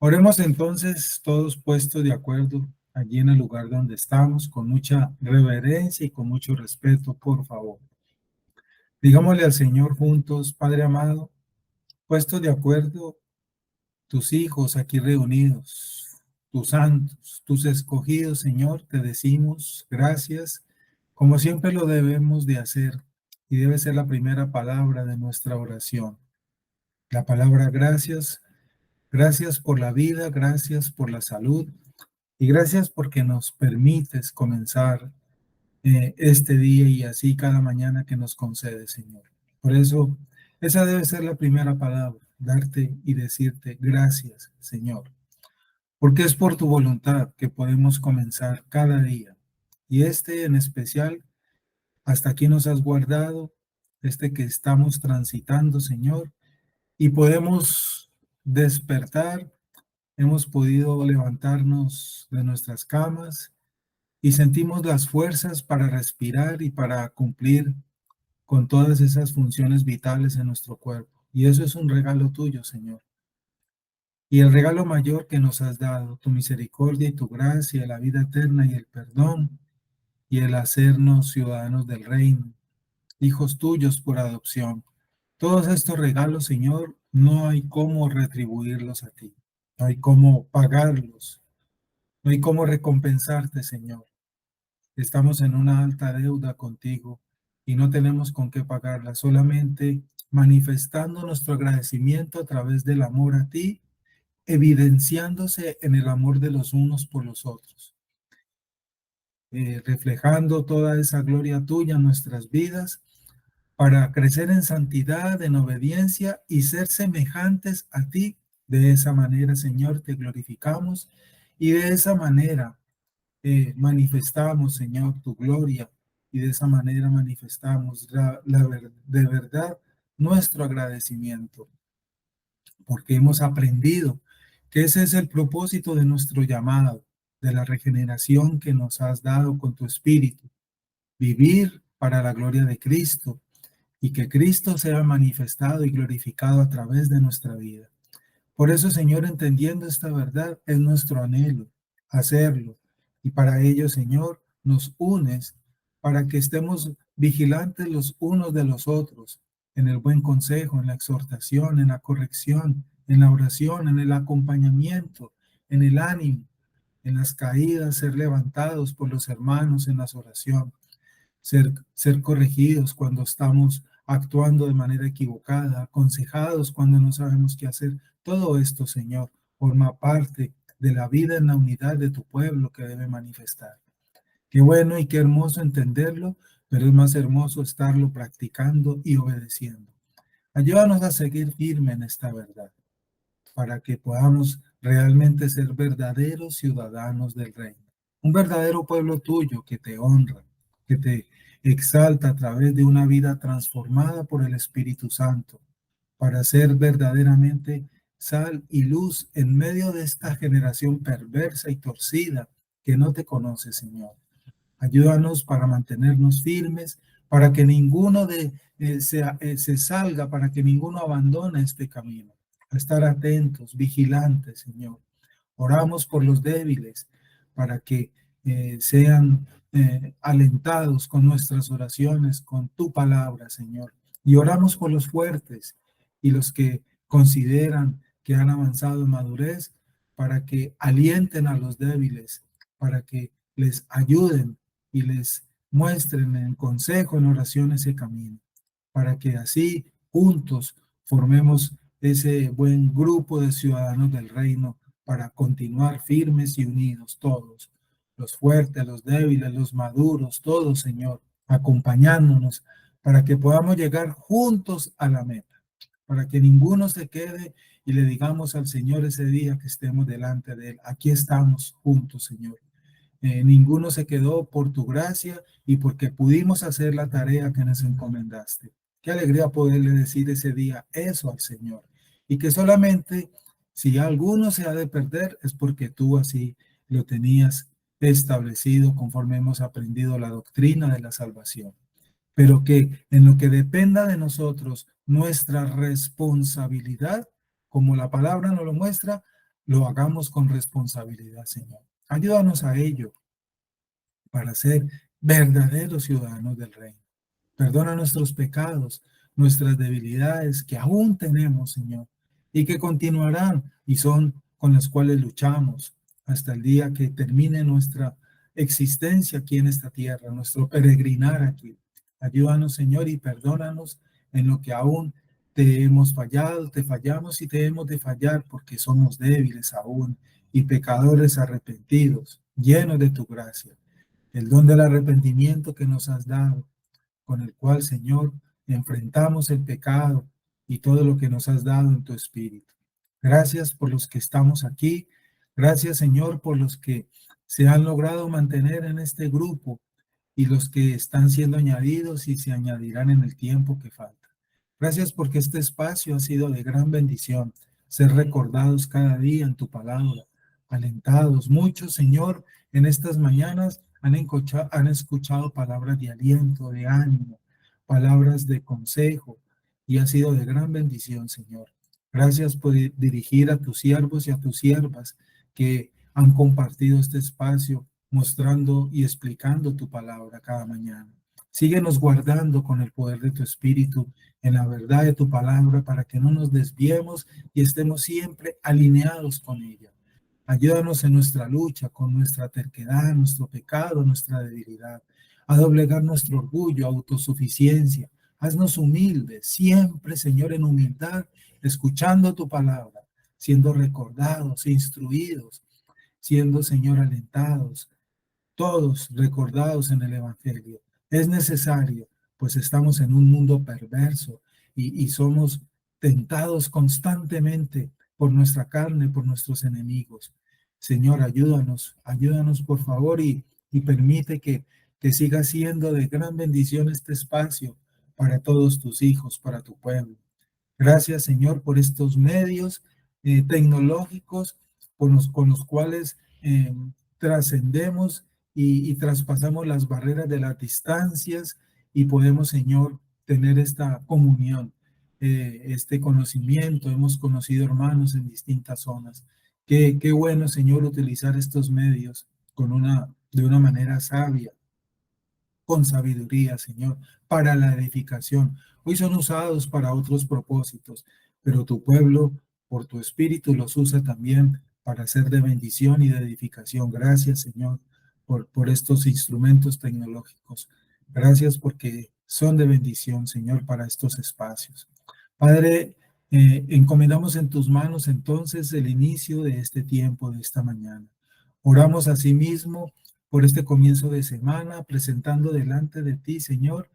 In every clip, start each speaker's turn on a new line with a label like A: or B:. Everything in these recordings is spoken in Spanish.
A: Oremos entonces todos puestos de acuerdo allí en el lugar donde estamos, con mucha reverencia y con mucho respeto, por favor. Digámosle al Señor juntos: Padre amado, puestos de acuerdo tus hijos aquí reunidos, tus santos, tus escogidos, Señor, te decimos gracias, como siempre lo debemos de hacer, y debe ser la primera palabra de nuestra oración. La palabra gracias. Gracias por la vida, gracias por la salud y gracias porque nos permites comenzar este día y así cada mañana que nos concedes, Señor. Por eso, esa debe ser la primera palabra, darte y decirte gracias, Señor, porque es por tu voluntad que podemos comenzar cada día. Y este en especial, hasta aquí nos has guardado, este que estamos transitando, Señor, y podemos despertar. Hemos podido levantarnos de nuestras camas y sentimos las fuerzas para respirar y para cumplir con todas esas funciones vitales en nuestro cuerpo. Y eso es un regalo tuyo, Señor. Y el regalo mayor que nos has dado, tu misericordia y tu gracia, la vida eterna y el perdón, y el hacernos ciudadanos del reino, hijos tuyos por adopción. Todos estos regalos, Señor, no hay cómo retribuirlos a ti. No hay cómo pagarlos. No hay cómo recompensarte, Señor. Estamos en una alta deuda contigo y no tenemos con qué pagarla, solamente manifestando nuestro agradecimiento a través del amor a ti, evidenciándose en el amor de los unos por los otros, reflejando toda esa gloria tuya en nuestras vidas para crecer en santidad, en obediencia y ser semejantes a ti. De esa manera, Señor, te glorificamos y de esa manera manifestamos, Señor, tu gloria y de esa manera manifestamos de verdad nuestro agradecimiento, porque hemos aprendido que ese es el propósito de nuestro llamado, de la regeneración que nos has dado con tu Espíritu, vivir para la gloria de Cristo y que Cristo sea manifestado y glorificado a través de nuestra vida. Por eso, Señor, entendiendo esta verdad, es nuestro anhelo hacerlo. Y para ello, Señor, nos unes para que estemos vigilantes los unos de los otros, en el buen consejo, en la exhortación, en la corrección, en la oración, en el acompañamiento, en el ánimo, en las caídas, ser levantados por los hermanos en las oraciones, ser corregidos cuando estamos actuando de manera equivocada, aconsejados cuando no sabemos qué hacer. Todo esto, Señor, forma parte de la vida en la unidad de tu pueblo que debe manifestar. Qué bueno y qué hermoso entenderlo, pero es más hermoso estarlo practicando y obedeciendo. Ayúdanos a seguir firme en esta verdad, para que podamos realmente ser verdaderos ciudadanos del reino. Un verdadero pueblo tuyo que te honra, que te exalta a través de una vida transformada por el Espíritu Santo, para ser verdaderamente sal y luz en medio de esta generación perversa y torcida que no te conoce, Señor. Ayúdanos para mantenernos firmes, para que ninguno se salga, para que ninguno abandone este camino. A estar atentos, vigilantes, Señor. Oramos por los débiles, para que sean alentados con nuestras oraciones, con tu palabra, Señor. Y oramos por los fuertes y los que consideran que han avanzado en madurez, para que alienten a los débiles, para que les ayuden y les muestren en consejo, en oración ese camino, para que así juntos formemos ese buen grupo de ciudadanos del reino para continuar firmes y unidos todos, los fuertes, los débiles, los maduros, todos, Señor, acompañándonos para que podamos llegar juntos a la meta, para que ninguno se quede y le digamos al Señor ese día que estemos delante de Él: aquí estamos juntos, Señor. Ninguno se quedó por tu gracia y porque pudimos hacer la tarea que nos encomendaste. Qué alegría poderle decir ese día eso al Señor. Y que solamente si alguno se ha de perder es porque tú así lo tenías establecido conforme hemos aprendido la doctrina de la salvación. Pero que en lo que dependa de nosotros, nuestra responsabilidad, como la palabra nos lo muestra, lo hagamos con responsabilidad, Señor. Ayúdanos a ello para ser verdaderos ciudadanos del reino. Perdona nuestros pecados, nuestras debilidades que aún tenemos, Señor, y que continuarán y son con las cuales luchamos hasta el día que termine nuestra existencia aquí en esta tierra, nuestro peregrinar aquí. Ayúdanos, Señor, y perdónanos en lo que aún te hemos fallado, te fallamos y te hemos de fallar porque somos débiles aún y pecadores arrepentidos, llenos de tu gracia. El don del arrepentimiento que nos has dado, con el cual, Señor, enfrentamos el pecado y todo lo que nos has dado en tu Espíritu. Gracias por los que estamos aquí. Gracias, Señor, por los que se han logrado mantener en este grupo y los que están siendo añadidos y se añadirán en el tiempo que falta. Gracias porque este espacio ha sido de gran bendición, ser recordados cada día en tu palabra, alentados. Muchos, Señor, en estas mañanas han escuchado palabras de aliento, de ánimo, palabras de consejo, y ha sido de gran bendición, Señor. Gracias por dirigir a tus siervos y a tus siervas que han compartido este espacio mostrando y explicando tu palabra cada mañana. Síguenos guardando con el poder de tu Espíritu en la verdad de tu palabra para que no nos desviemos y estemos siempre alineados con ella. Ayúdanos en nuestra lucha con nuestra terquedad, nuestro pecado, nuestra debilidad, a doblegar nuestro orgullo, autosuficiencia. Haznos humildes, siempre, Señor, en humildad, escuchando tu palabra, siendo recordados, instruidos, siendo, Señor, alentados, todos recordados en el Evangelio. Es necesario, pues estamos en un mundo perverso y somos tentados constantemente por nuestra carne, por nuestros enemigos. Señor, ayúdanos por favor y permite que siga siendo de gran bendición este espacio para todos tus hijos, para tu pueblo. Gracias, Señor, por estos medios tecnológicos con los cuales trascendemos y traspasamos las barreras de las distancias y podemos, Señor, tener esta comunión, este conocimiento. Hemos conocido hermanos en distintas zonas. Qué bueno, Señor, utilizar estos medios de una manera sabia, con sabiduría, Señor, para la edificación. Hoy son usados para otros propósitos, pero tu pueblo, por tu espíritu, los usa también para ser de bendición y de edificación. Gracias, Señor, por estos instrumentos tecnológicos. Gracias porque son de bendición, Señor, para estos espacios. Padre, encomendamos en tus manos entonces el inicio de este tiempo, de esta mañana. Oramos asimismo por este comienzo de semana, presentando delante de ti, Señor,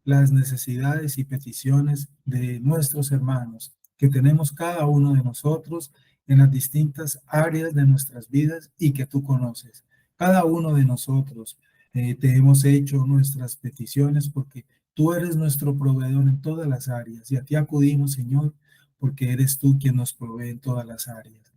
A: las necesidades y peticiones de nuestros hermanos, que tenemos cada uno de nosotros en las distintas áreas de nuestras vidas y que tú conoces. Cada uno de nosotros te hemos hecho nuestras peticiones porque tú eres nuestro proveedor en todas las áreas y a ti acudimos, Señor, porque eres tú quien nos provee en todas las áreas.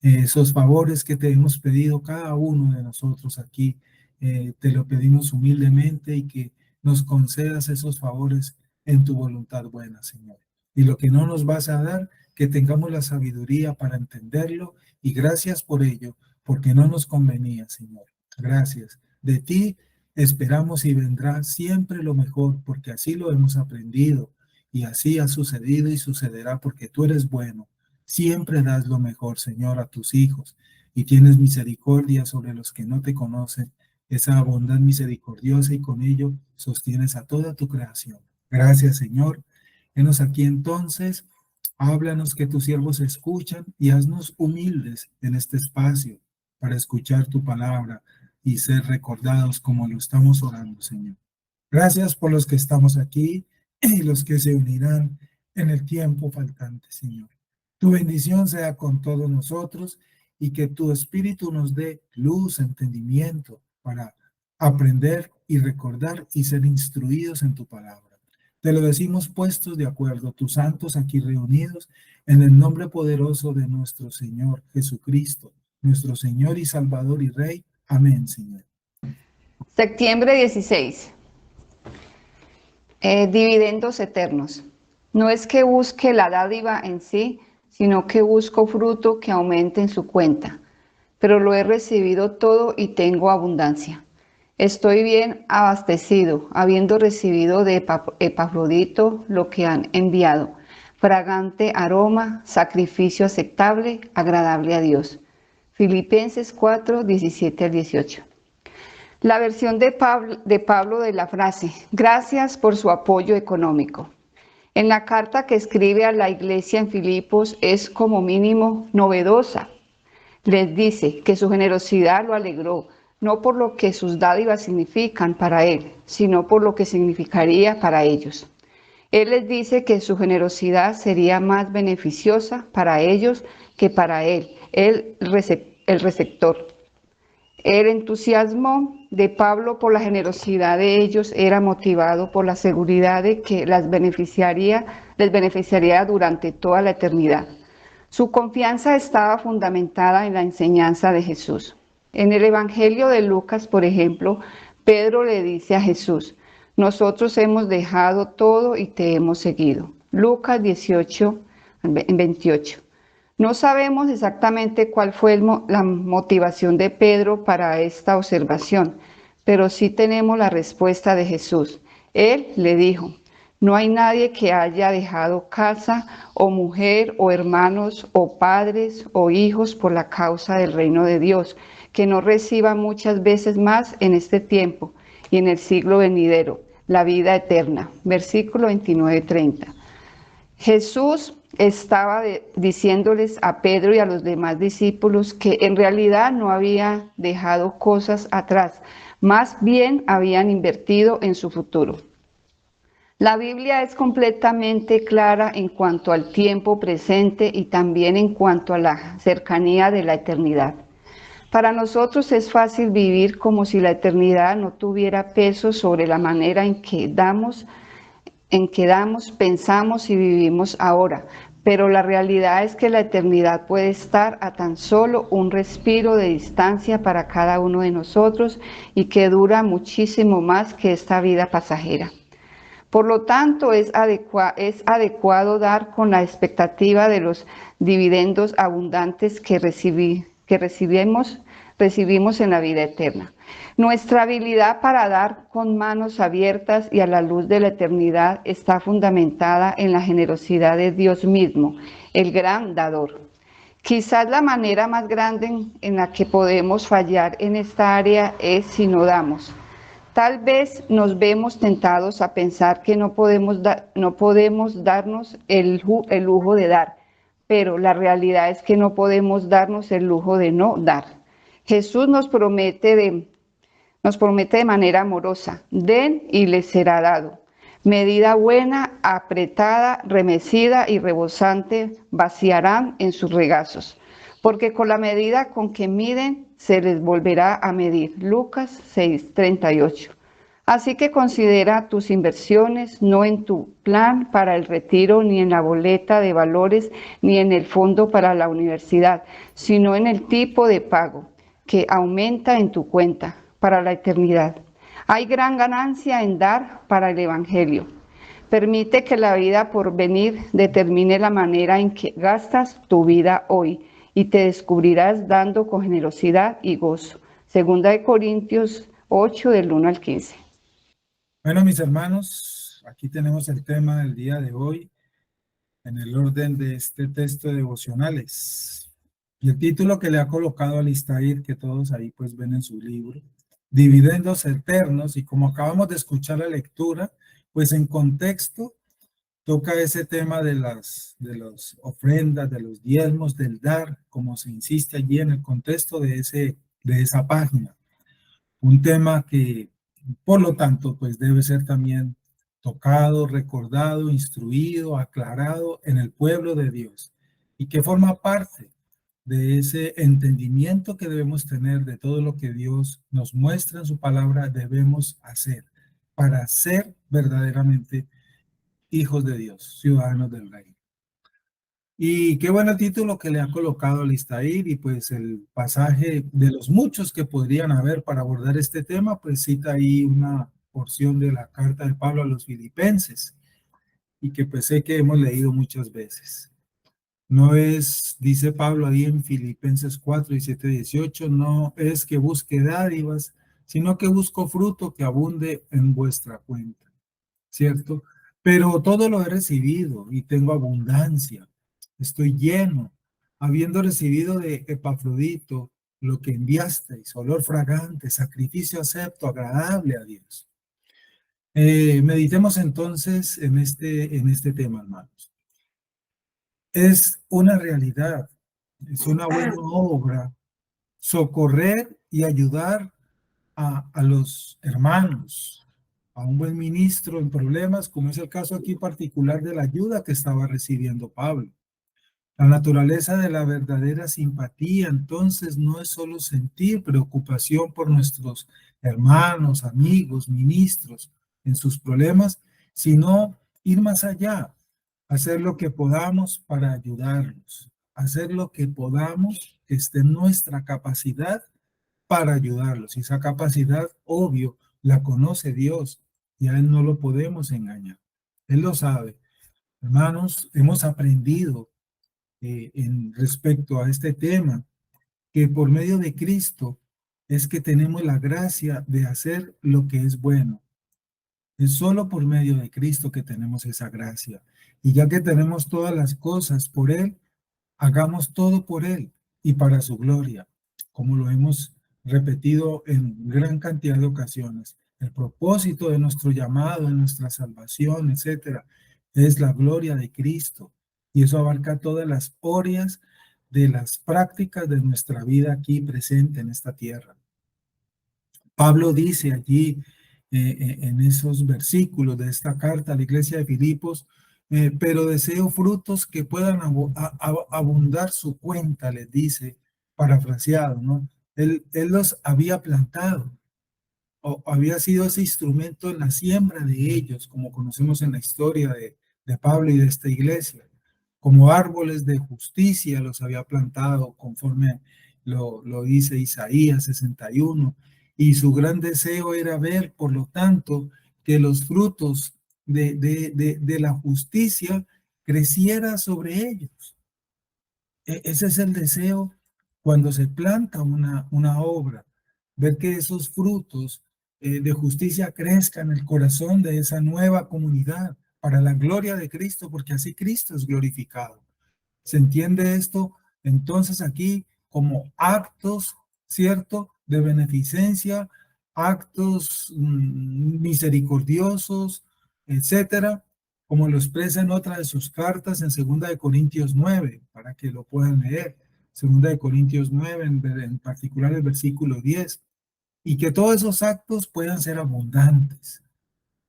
A: Esos favores que te hemos pedido cada uno de nosotros aquí, te lo pedimos humildemente y que nos concedas esos favores en tu voluntad buena, Señor. Y lo que no nos vas a dar, que tengamos la sabiduría para entenderlo y gracias por ello, porque no nos convenía, Señor. Gracias. De ti esperamos y vendrá siempre lo mejor, porque así lo hemos aprendido y así ha sucedido y sucederá porque tú eres bueno. Siempre das lo mejor, Señor, a tus hijos y tienes misericordia sobre los que no te conocen, esa bondad misericordiosa y con ello sostienes a toda tu creación. Gracias, Señor. Henos aquí entonces, háblanos que tus siervos escuchan y haznos humildes en este espacio para escuchar tu palabra y ser recordados como lo estamos orando, Señor. Gracias por los que estamos aquí y los que se unirán en el tiempo faltante, Señor. Tu bendición sea con todos nosotros y que tu Espíritu nos dé luz, entendimiento para aprender y recordar y ser instruidos en tu palabra. Te lo decimos puestos de acuerdo, tus santos aquí reunidos, en el nombre poderoso de nuestro Señor Jesucristo, nuestro Señor y Salvador y Rey. Amén, Señor.
B: Septiembre 16. Dividendos eternos. No es que busque la dádiva en sí, sino que busco fruto que aumente en su cuenta. Pero lo he recibido todo y tengo abundancia. Estoy bien abastecido, habiendo recibido de Epafrodito lo que han enviado, fragante aroma, sacrificio aceptable, agradable a Dios. Filipenses 4, 17 al 18. La versión de Pablo de la frase, gracias por su apoyo económico. En la carta que escribe a la iglesia en Filipos es como mínimo novedosa. Les dice que su generosidad lo alegró, no por lo que sus dádivas significan para él, sino por lo que significaría para ellos. Él les dice que su generosidad sería más beneficiosa para ellos que para él, el receptor. El entusiasmo de Pablo por la generosidad de ellos era motivado por la seguridad de que les beneficiaría durante toda la eternidad. Su confianza estaba fundamentada en la enseñanza de Jesús. En el Evangelio de Lucas, por ejemplo, Pedro le dice a Jesús, nosotros hemos dejado todo y te hemos seguido. Lucas 18, 28. No sabemos exactamente cuál fue la motivación de Pedro para esta observación, pero sí tenemos la respuesta de Jesús. Él le dijo, no hay nadie que haya dejado casa o mujer o hermanos o padres o hijos por la causa del reino de Dios, que no reciba muchas veces más en este tiempo y en el siglo venidero, la vida eterna. Versículo 29-30. Jesús estaba diciéndoles a Pedro y a los demás discípulos que en realidad no había dejado cosas atrás, más bien habían invertido en su futuro. La Biblia es completamente clara en cuanto al tiempo presente y también en cuanto a la cercanía de la eternidad. Para nosotros es fácil vivir como si la eternidad no tuviera peso sobre la manera en que damos, pensamos y vivimos ahora, pero la realidad es que la eternidad puede estar a tan solo un respiro de distancia para cada uno de nosotros y que dura muchísimo más que esta vida pasajera. Por lo tanto, es adecuado dar con la expectativa de los dividendos abundantes que recibimos en la vida eterna. Nuestra habilidad para dar con manos abiertas y a la luz de la eternidad está fundamentada en la generosidad de Dios mismo, el gran dador. Quizás la manera más grande en la que podemos fallar en esta área es si no damos. Tal vez nos vemos tentados a pensar que no podemos darnos el lujo de dar, pero la realidad es que no podemos darnos el lujo de no dar. Jesús nos promete de manera amorosa, den y les será dado. Medida buena, apretada, remecida y rebosante vaciarán en sus regazos, porque con la medida con que miden se les volverá a medir. Lucas 6:38. Así que considera tus inversiones no en tu plan para el retiro, ni en la boleta de valores, ni en el fondo para la universidad, sino en el tipo de pago que aumenta en tu cuenta para la eternidad. Hay gran ganancia en dar para el Evangelio. Permite que la vida por venir determine la manera en que gastas tu vida hoy y te descubrirás dando con generosidad y gozo. Segunda de Corintios 8, del 1 al 15.
A: Bueno, mis hermanos, aquí tenemos el tema del día de hoy en el orden de este texto de devocionales. Y el título que le ha colocado Alistair, que todos ahí pues ven en su libro, Dividendos Eternos, y como acabamos de escuchar la lectura, pues en contexto toca ese tema de las ofrendas, de los diezmos, del dar, como se insiste allí en el contexto de esa página. Un tema que, por lo tanto, pues debe ser también tocado, recordado, instruido, aclarado en el pueblo de Dios y que forma parte de ese entendimiento que debemos tener de todo lo que Dios nos muestra en su palabra debemos hacer para ser verdaderamente hijos de Dios, ciudadanos del reino. Y qué buen título que le ha colocado Alistair, y pues el pasaje de los muchos que podrían haber para abordar este tema, pues cita ahí una porción de la carta de Pablo a los Filipenses, y que pues sé que hemos leído muchas veces. No es, dice Pablo ahí en Filipenses 4, 17, 18, no es que busque dádivas, sino que busco fruto que abunde en vuestra cuenta, ¿cierto? Pero todo lo he recibido y tengo abundancia, estoy lleno, habiendo recibido de Epafrodito lo que enviasteis, olor fragante, sacrificio acepto, agradable a Dios. Meditemos entonces en este tema, hermanos. Es una realidad, es una buena obra socorrer y ayudar a los hermanos, a un buen ministro en problemas, como es el caso aquí particular de la ayuda que estaba recibiendo Pablo. La naturaleza de la verdadera simpatía, entonces, no es solo sentir preocupación por nuestros hermanos, amigos, ministros en sus problemas, sino ir más allá, hacer lo que podamos para ayudarlos, hacer lo que podamos que esté en nuestra capacidad para ayudarlos. Y esa capacidad, obvio, la conoce Dios y a Él no lo podemos engañar. Él lo sabe. Hermanos, hemos aprendido en respecto a este tema, que por medio de Cristo es que tenemos la gracia de hacer lo que es bueno. Es solo por medio de Cristo que tenemos esa gracia. Y ya que tenemos todas las cosas por Él, hagamos todo por Él y para su gloria, como lo hemos repetido en gran cantidad de ocasiones. El propósito de nuestro llamado, de nuestra salvación, etcétera, es la gloria de Cristo. Y eso abarca todas las áreas de las prácticas de nuestra vida aquí presente en esta tierra. Pablo dice allí en esos versículos de esta carta a la iglesia de Filipos, pero deseo frutos que puedan abundar su cuenta, les dice, parafraseado, ¿no? Él los había plantado, o había sido ese instrumento en la siembra de ellos, como conocemos en la historia de Pablo y de esta iglesia. Como árboles de justicia los había plantado, conforme lo dice Isaías 61, y su gran deseo era ver, por lo tanto, que los frutos de la justicia creciera sobre ellos. Ese es el deseo cuando se planta una obra, ver que esos frutos de justicia crezcan en el corazón de esa nueva comunidad para la gloria de Cristo, porque así Cristo es glorificado. ¿Se entiende esto? Entonces aquí como actos, ¿cierto?, de beneficencia, actos misericordiosos, etcétera, como lo expresa en otra de sus cartas en 2 Corintios 9, para que lo puedan leer. 2 Corintios 9, en particular el versículo 10, y que todos esos actos puedan ser abundantes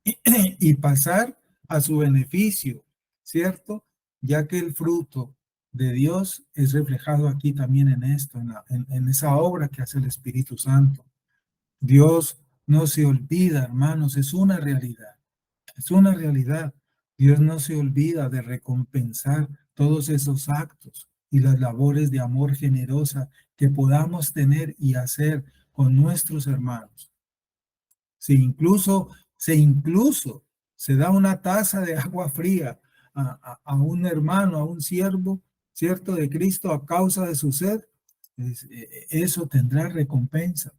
A: y pasar a su beneficio, ¿cierto? Ya que el fruto de Dios es reflejado aquí también en esto, en esa obra que hace el Espíritu Santo. Dios no se olvida, hermanos, es una realidad, es una realidad. Dios no se olvida de recompensar todos esos actos y las labores de amor generosa que podamos tener y hacer con nuestros hermanos. Si incluso se da una taza de agua fría a un hermano, a un siervo, ¿cierto?, de Cristo a causa de su sed, eso tendrá recompensa.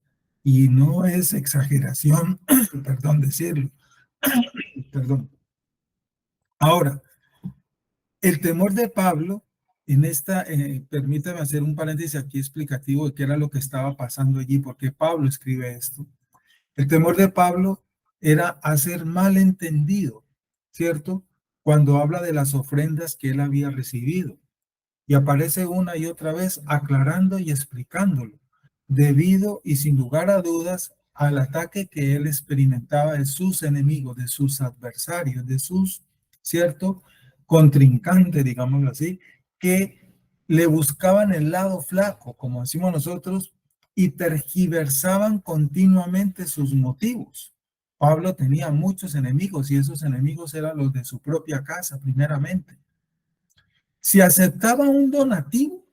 A: Y no es exageración, perdón decirlo, perdón. Ahora, el temor de Pablo en esta, permítame hacer un paréntesis aquí explicativo de qué era lo que estaba pasando allí, porque Pablo escribe esto. El temor de Pablo era hacer mal entendido, ¿cierto? Cuando habla de las ofrendas que él había recibido. Y aparece una y otra vez aclarando y explicándolo, debido y sin lugar a dudas al ataque que él experimentaba de sus enemigos, de sus adversarios, de sus, ¿cierto?, contrincantes, digámoslo así, que le buscaban el lado flaco, como decimos nosotros, y tergiversaban continuamente sus motivos. Pablo tenía muchos enemigos y esos enemigos eran los de su propia casa, primeramente. Si aceptaban un donativo,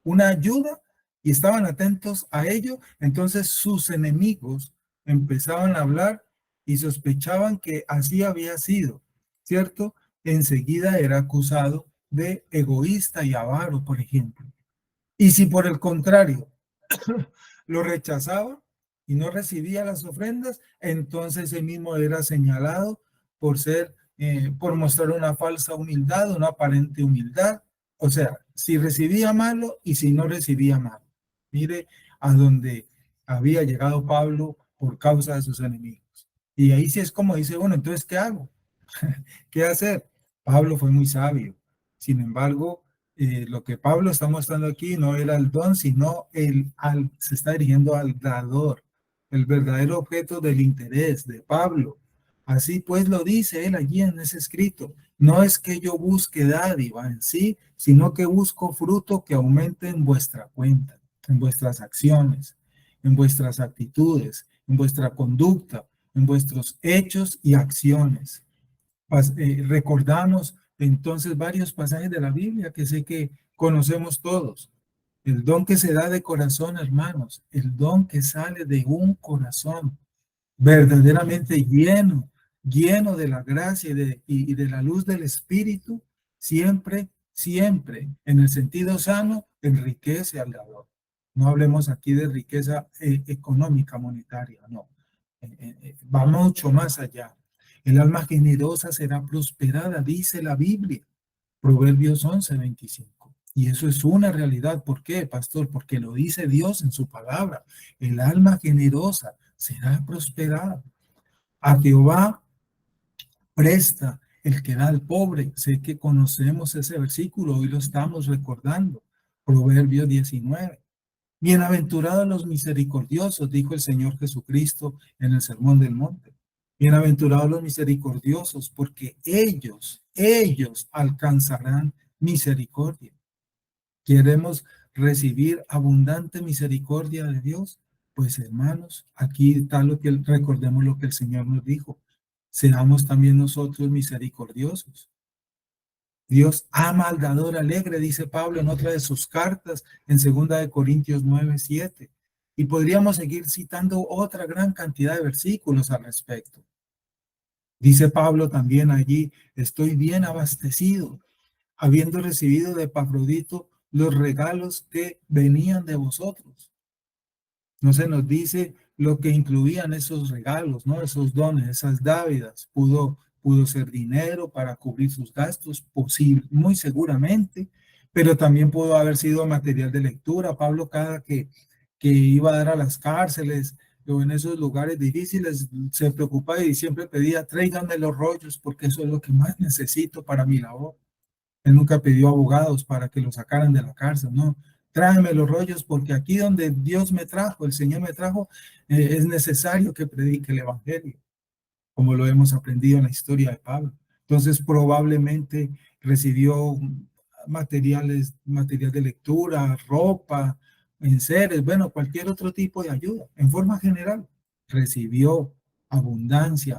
A: una ayuda, y estaban atentos a ello, entonces sus enemigos empezaban a hablar y sospechaban que así había sido, ¿cierto? Enseguida era acusado de egoísta y avaro, por ejemplo. Y si por el contrario lo rechazaba y no recibía las ofrendas, entonces él mismo era señalado por por mostrar una falsa humildad, una aparente humildad. O sea, si recibía malo y si no recibía malo. Mire a donde había llegado Pablo por causa de sus enemigos. Y ahí sí es como dice uno, entonces, ¿qué hago? ¿Qué hacer? Pablo fue muy sabio. Sin embargo, lo que Pablo está mostrando aquí no era el don, sino se está dirigiendo al dador, el verdadero objeto del interés de Pablo. Así pues lo dice él allí en ese escrito. No es que yo busque dádiva en sí, sino que busco fruto que aumente en vuestra cuenta, en vuestras acciones, en vuestras actitudes, en vuestra conducta, en vuestros hechos y acciones. Recordamos entonces varios pasajes de la Biblia que sé que conocemos todos. El don que se da de corazón, hermanos, el don que sale de un corazón verdaderamente lleno de la gracia y de la luz del Espíritu, siempre, en el sentido sano, enriquece al dador. No hablemos aquí de riqueza económica, monetaria, no. Va mucho más allá. El alma generosa será prosperada, dice la Biblia. Proverbios 11:25. Y eso es una realidad. ¿Por qué, pastor? Porque lo dice Dios en su palabra. El alma generosa será prosperada. A Jehová presta el que da al pobre. Sé que conocemos ese versículo, hoy lo estamos recordando. Proverbios 19. Bienaventurados los misericordiosos, dijo el Señor Jesucristo en el Sermón del Monte. Bienaventurados los misericordiosos, porque ellos alcanzarán misericordia. ¿Queremos recibir abundante misericordia de Dios? Pues hermanos, aquí está recordemos lo que el Señor nos dijo. Seamos también nosotros misericordiosos. Dios ama al dador alegre, dice Pablo en otra de sus cartas, en 2 Corintios 9:7. Y podríamos seguir citando otra gran cantidad de versículos al respecto. Dice Pablo también allí, estoy bien abastecido, habiendo recibido de Epafrodito los regalos que venían de vosotros. No se nos dice lo que incluían esos regalos, ¿no? Esos dones, esas dávidas. Pudo ser dinero para cubrir sus gastos, posible, muy seguramente, pero también pudo haber sido material de lectura. Pablo, cada que iba a dar a las cárceles o en esos lugares difíciles, se preocupaba y siempre pedía, tráiganme los rollos, porque eso es lo que más necesito para mi labor. Él nunca pidió abogados para que lo sacaran de la cárcel, no. Tráeme los rollos porque aquí donde Dios me trajo, el Señor me trajo, es necesario que predique el Evangelio, como lo hemos aprendido en la historia de Pablo. Entonces probablemente recibió material de lectura, ropa, enseres, bueno, cualquier otro tipo de ayuda. En forma general, recibió abundante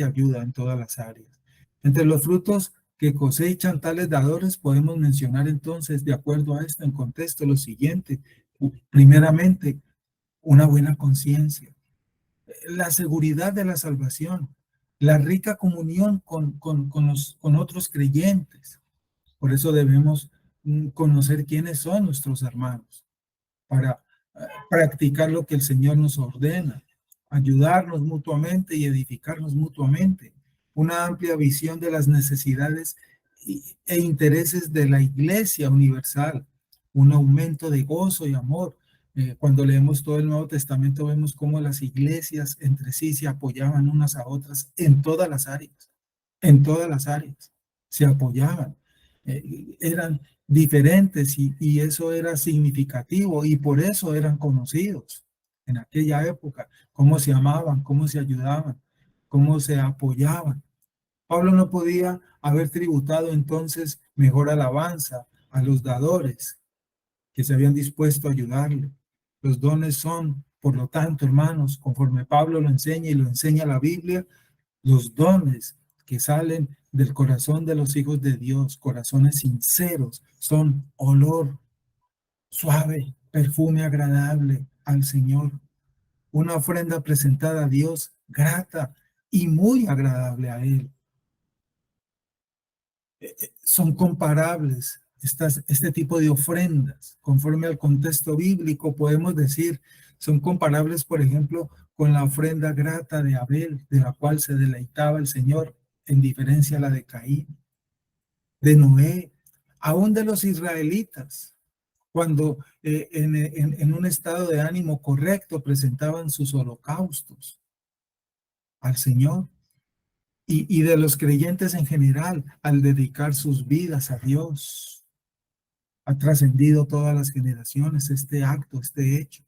A: ayuda en todas las áreas. Entre los frutos que cosechan tales dadores, podemos mencionar entonces, de acuerdo a esto, en contexto, lo siguiente. Primeramente, una buena conciencia, la seguridad de la salvación, la rica comunión con otros creyentes. Por eso debemos conocer quiénes son nuestros hermanos, para practicar lo que el Señor nos ordena, ayudarnos mutuamente y edificarnos mutuamente. Una amplia visión de las necesidades e intereses de la Iglesia universal, un aumento de gozo y amor. Cuando leemos todo el Nuevo Testamento vemos cómo las iglesias entre sí se apoyaban unas a otras en todas las áreas, se apoyaban. Eran diferentes y eso era significativo y por eso eran conocidos en aquella época, cómo se amaban, cómo se ayudaban, cómo se apoyaban. Pablo no podía haber tributado entonces mejor alabanza a los dadores que se habían dispuesto a ayudarle. Los dones son, por lo tanto, hermanos, conforme Pablo lo enseña y lo enseña la Biblia, los dones que salen del corazón de los hijos de Dios, corazones sinceros, son olor suave, perfume agradable al Señor, una ofrenda presentada a Dios grata y muy agradable a Él. Son comparables este tipo de ofrendas, conforme al contexto bíblico, podemos decir, son comparables, por ejemplo, con la ofrenda grata de Abel, de la cual se deleitaba el Señor, en diferencia a la de Caín, de Noé, aún de los israelitas, cuando en un estado de ánimo correcto presentaban sus holocaustos al Señor. Y de los creyentes en general, al dedicar sus vidas a Dios. Ha trascendido todas las generaciones este acto, este hecho,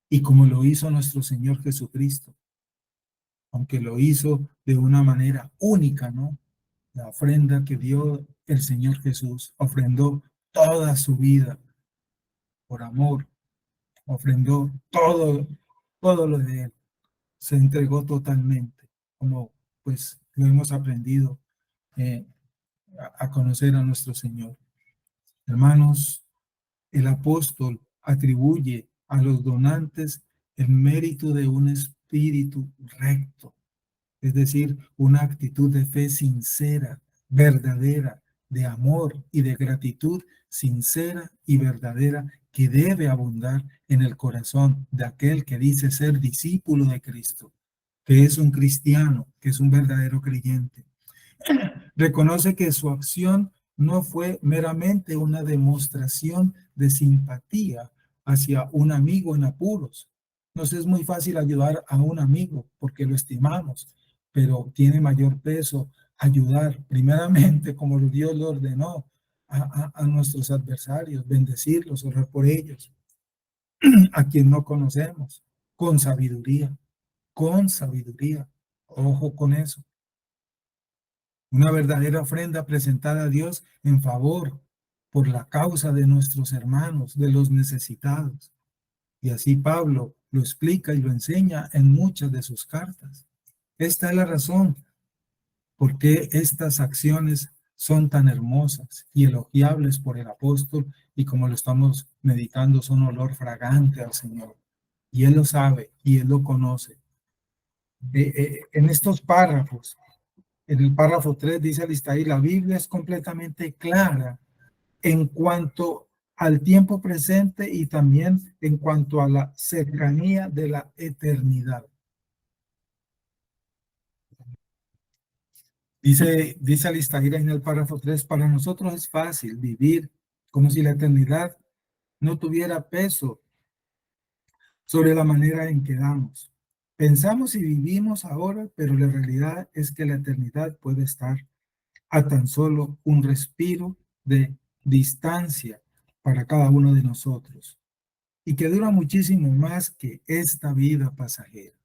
A: y como lo hizo nuestro Señor Jesucristo, aunque lo hizo de una manera única, ¿no? La ofrenda que dio el Señor Jesús, ofrendó toda su vida por amor, ofrendó todo lo de Él, se entregó totalmente, como pues lo hemos aprendido eh, a conocer a nuestro Señor. Hermanos, el apóstol atribuye a los donantes el mérito de un espíritu recto, es decir, una actitud de fe sincera, verdadera, de amor y de gratitud sincera y verdadera que debe abundar en el corazón de aquel que dice ser discípulo de Cristo, que es un cristiano, que es un verdadero creyente. Reconoce que su acción no fue meramente una demostración de simpatía hacia un amigo en apuros. Nos es muy fácil ayudar a un amigo porque lo estimamos, pero tiene mayor peso ayudar primeramente como Dios lo ordenó a nuestros adversarios, bendecirlos, orar por ellos, a quien no conocemos, con sabiduría, con sabiduría. Ojo con eso. Una verdadera ofrenda presentada a Dios en favor por la causa de nuestros hermanos, de los necesitados. Y así Pablo lo explica y lo enseña en muchas de sus cartas. Esta es la razón por qué estas acciones son tan hermosas y elogiables por el apóstol y como lo estamos meditando son olor fragante al Señor. Y Él lo sabe y Él lo conoce. En estos párrafos, en el párrafo 3 dice Alistair, la Biblia es completamente clara en cuanto al tiempo presente y también en cuanto a la cercanía de la eternidad. Dice Alistair en el párrafo 3, para nosotros es fácil vivir como si la eternidad no tuviera peso sobre la manera en que damos. Pensamos y vivimos ahora, pero la realidad es que la eternidad puede estar a tan solo un respiro de distancia para cada uno de nosotros y que dura muchísimo más que esta vida pasajera.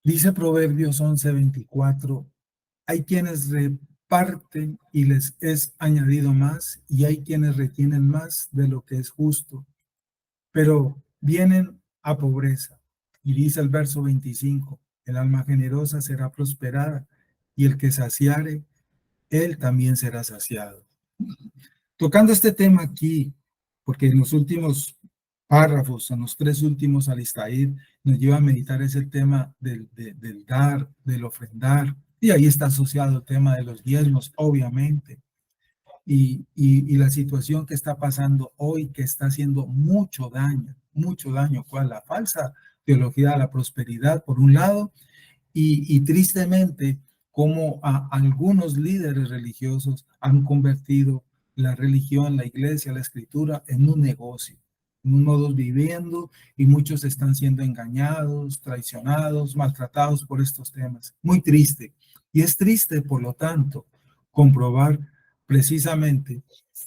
A: Dice Proverbios 11:24, hay quienes reparten y les es añadido más y hay quienes retienen más de lo que es justo, pero vienen a pobreza. Y dice el verso 25, el alma generosa será prosperada y el que saciare, él también será saciado. Tocando este tema aquí, porque en los últimos párrafos, en los 3 últimos, Alistair nos lleva a meditar ese tema del dar, del ofrendar, y ahí está asociado el tema de los diezmos, obviamente, y la situación que está pasando hoy, que está haciendo mucho daño, ¿cuál? La falsa teología de la prosperidad, por un lado, y tristemente, como a algunos líderes religiosos han convertido la religión, la iglesia, la escritura en un negocio, en un modo viviendo, y muchos están siendo engañados, traicionados, maltratados por estos temas. Muy triste. Y es triste, por lo tanto, comprobar precisamente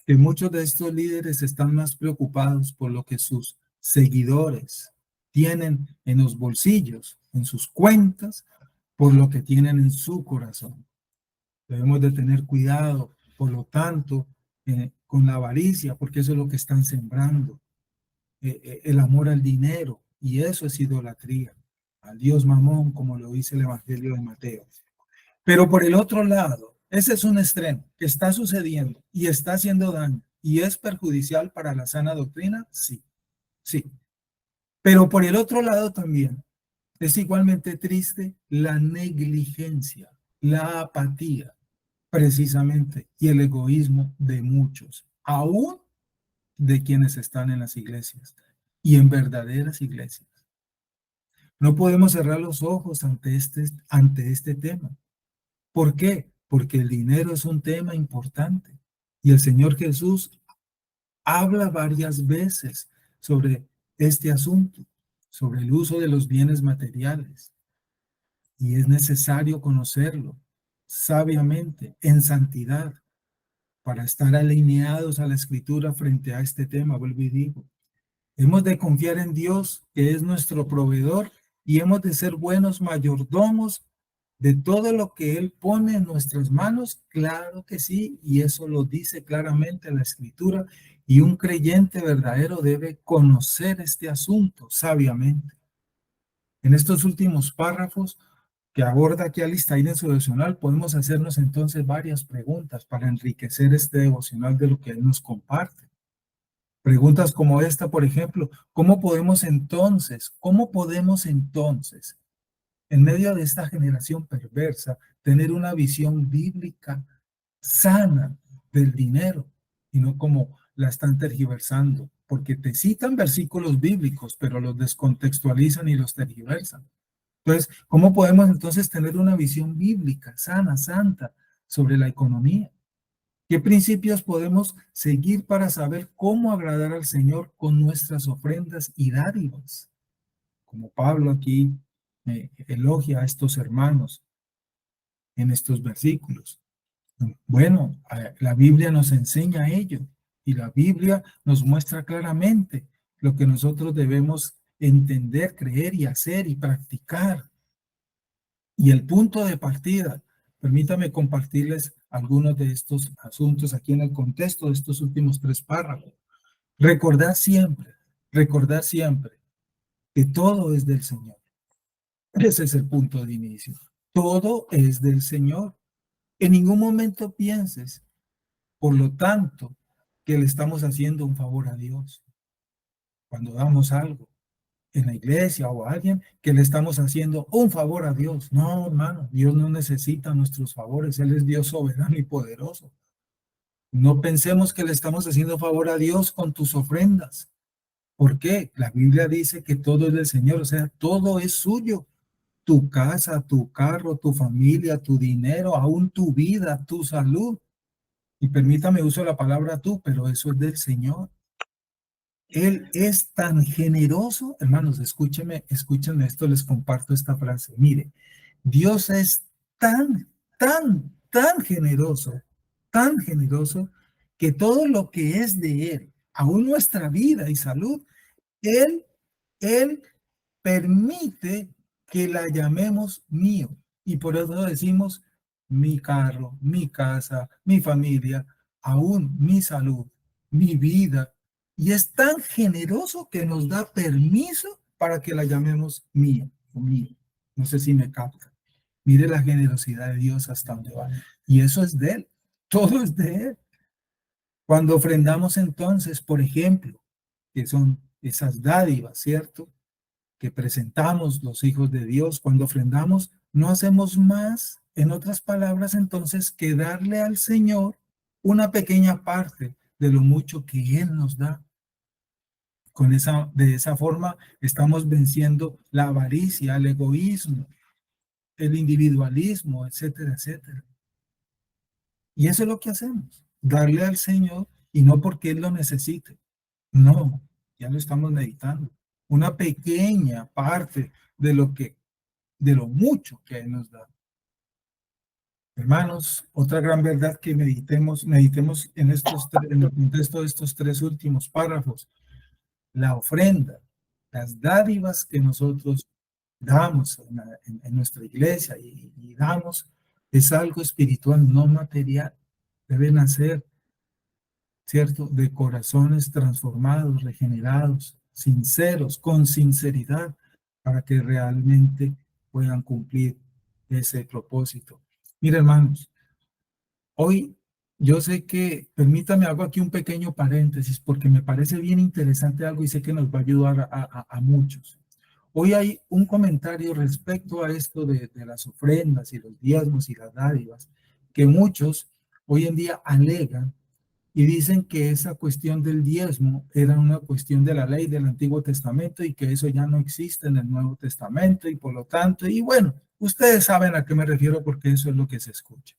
A: que muchos de estos líderes están más preocupados por lo que sus seguidores tienen en los bolsillos, en sus cuentas, por lo que tienen en su corazón. Debemos de tener cuidado, por lo tanto, con la avaricia, porque eso es lo que están sembrando, el amor al dinero, y eso es idolatría. al Dios Mamón, como lo dice el Evangelio de Mateo. Pero por el otro lado, ese es un extremo que está sucediendo y está haciendo daño y es perjudicial para la sana doctrina, sí, sí. Pero por el otro lado también es igualmente triste la negligencia, la apatía, precisamente, y el egoísmo de muchos, aún de quienes están en las iglesias y en verdaderas iglesias. No podemos cerrar los ojos ante este tema. ¿Por qué? Porque el dinero es un tema importante y el Señor Jesús habla varias veces sobre este asunto, sobre el uso de los bienes materiales. Y es necesario conocerlo sabiamente, en santidad, para estar alineados a la Escritura frente a este tema. Vuelvo y digo, hemos de confiar en Dios, que es nuestro proveedor, y hemos de ser buenos mayordomos de todo lo que Él pone en nuestras manos. Claro que sí, y eso lo dice claramente la Escritura, y un creyente verdadero debe conocer este asunto sabiamente. En estos últimos párrafos que aborda aquí Alistair en su devocional, podemos hacernos entonces varias preguntas para enriquecer este devocional de lo que Él nos comparte. Preguntas como esta, por ejemplo, cómo podemos entonces, en medio de esta generación perversa, tener una visión bíblica sana del dinero y no como la están tergiversando? Porque te citan versículos bíblicos, pero los descontextualizan y los tergiversan. Entonces, ¿cómo podemos entonces tener una visión bíblica, sana, santa, sobre la economía? ¿Qué principios podemos seguir para saber cómo agradar al Señor con nuestras ofrendas y dádivas? Como Pablo aquí elogia a estos hermanos en estos versículos. Bueno, la Biblia nos enseña ello y la Biblia nos muestra claramente lo que nosotros debemos entender, creer y hacer y practicar. Y el punto de partida, permítame compartirles algunos de estos asuntos aquí en el contexto de estos últimos 3 párrafos. Recordar siempre que todo es del Señor. Ese es el punto de inicio. Todo es del Señor. En ningún momento pienses, por lo tanto, que le estamos haciendo un favor a Dios cuando damos algo en la iglesia o a alguien, que le estamos haciendo un favor a Dios. No, hermano, Dios no necesita nuestros favores. Él es Dios soberano y poderoso. No pensemos que le estamos haciendo favor a Dios con tus ofrendas. ¿Por qué? La Biblia dice que todo es del Señor, o sea, todo es suyo. Tu casa, tu carro, tu familia, tu dinero, aún tu vida, tu salud. Y permítame uso la palabra tú, pero eso es del Señor. Él es tan generoso, hermanos, escúchenme esto, les comparto esta frase. Mire, Dios es tan generoso, que todo lo que es de Él, aún nuestra vida y salud, Él permite que la llamemos mío. Y por eso decimos mi carro, mi casa, mi familia, aún mi salud, mi vida. Y es tan generoso que nos da permiso para que la llamemos mía o mío. No sé si me capta. Mire la generosidad de Dios hasta dónde va. Y eso es de Él. Todo es de Él. Cuando ofrendamos entonces, por ejemplo, que son esas dádivas, ¿cierto?, que presentamos los hijos de Dios, cuando ofrendamos, no hacemos más, en otras palabras, entonces, que darle al Señor una pequeña parte de lo mucho que Él nos da. De esa forma, estamos venciendo la avaricia, el egoísmo, el individualismo, etcétera, etcétera. Y eso es lo que hacemos, darle al Señor, y no porque Él lo necesite. No, ya lo estamos meditando. Una pequeña parte de lo mucho que Él nos da. Hermanos, otra gran verdad que meditemos en en el contexto de estos 3 últimos párrafos: la ofrenda, las dádivas que nosotros damos en nuestra iglesia y damos, es algo espiritual, no material. Deben nacer, ¿cierto?, de corazones transformados, regenerados, sinceros, con sinceridad, para que realmente puedan cumplir ese propósito. Mira, hermanos, hoy yo sé que, permítame, hago aquí un pequeño paréntesis porque me parece bien interesante algo y sé que nos va a ayudar a muchos. Hoy hay un comentario respecto a esto de las ofrendas y los diezmos y las dádivas, que muchos hoy en día alegan y dicen que esa cuestión del diezmo era una cuestión de la ley del Antiguo Testamento y que eso ya no existe en el Nuevo Testamento y por lo tanto, y bueno, ustedes saben a qué me refiero porque eso es lo que se escucha.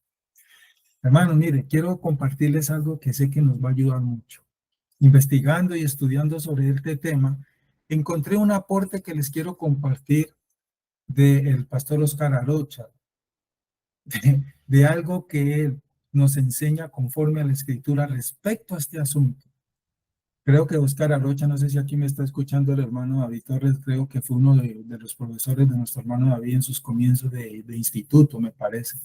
A: Hermano, mire, quiero compartirles algo que sé que nos va a ayudar mucho. Investigando y estudiando sobre este tema, encontré un aporte que les quiero compartir del pastor Oscar Arocha, de algo que él nos enseña conforme a la escritura respecto a este asunto. Creo que Oscar Arocha, no sé si aquí me está escuchando el hermano David Torres, creo que fue uno de los profesores de nuestro hermano David en sus comienzos de instituto, me parece.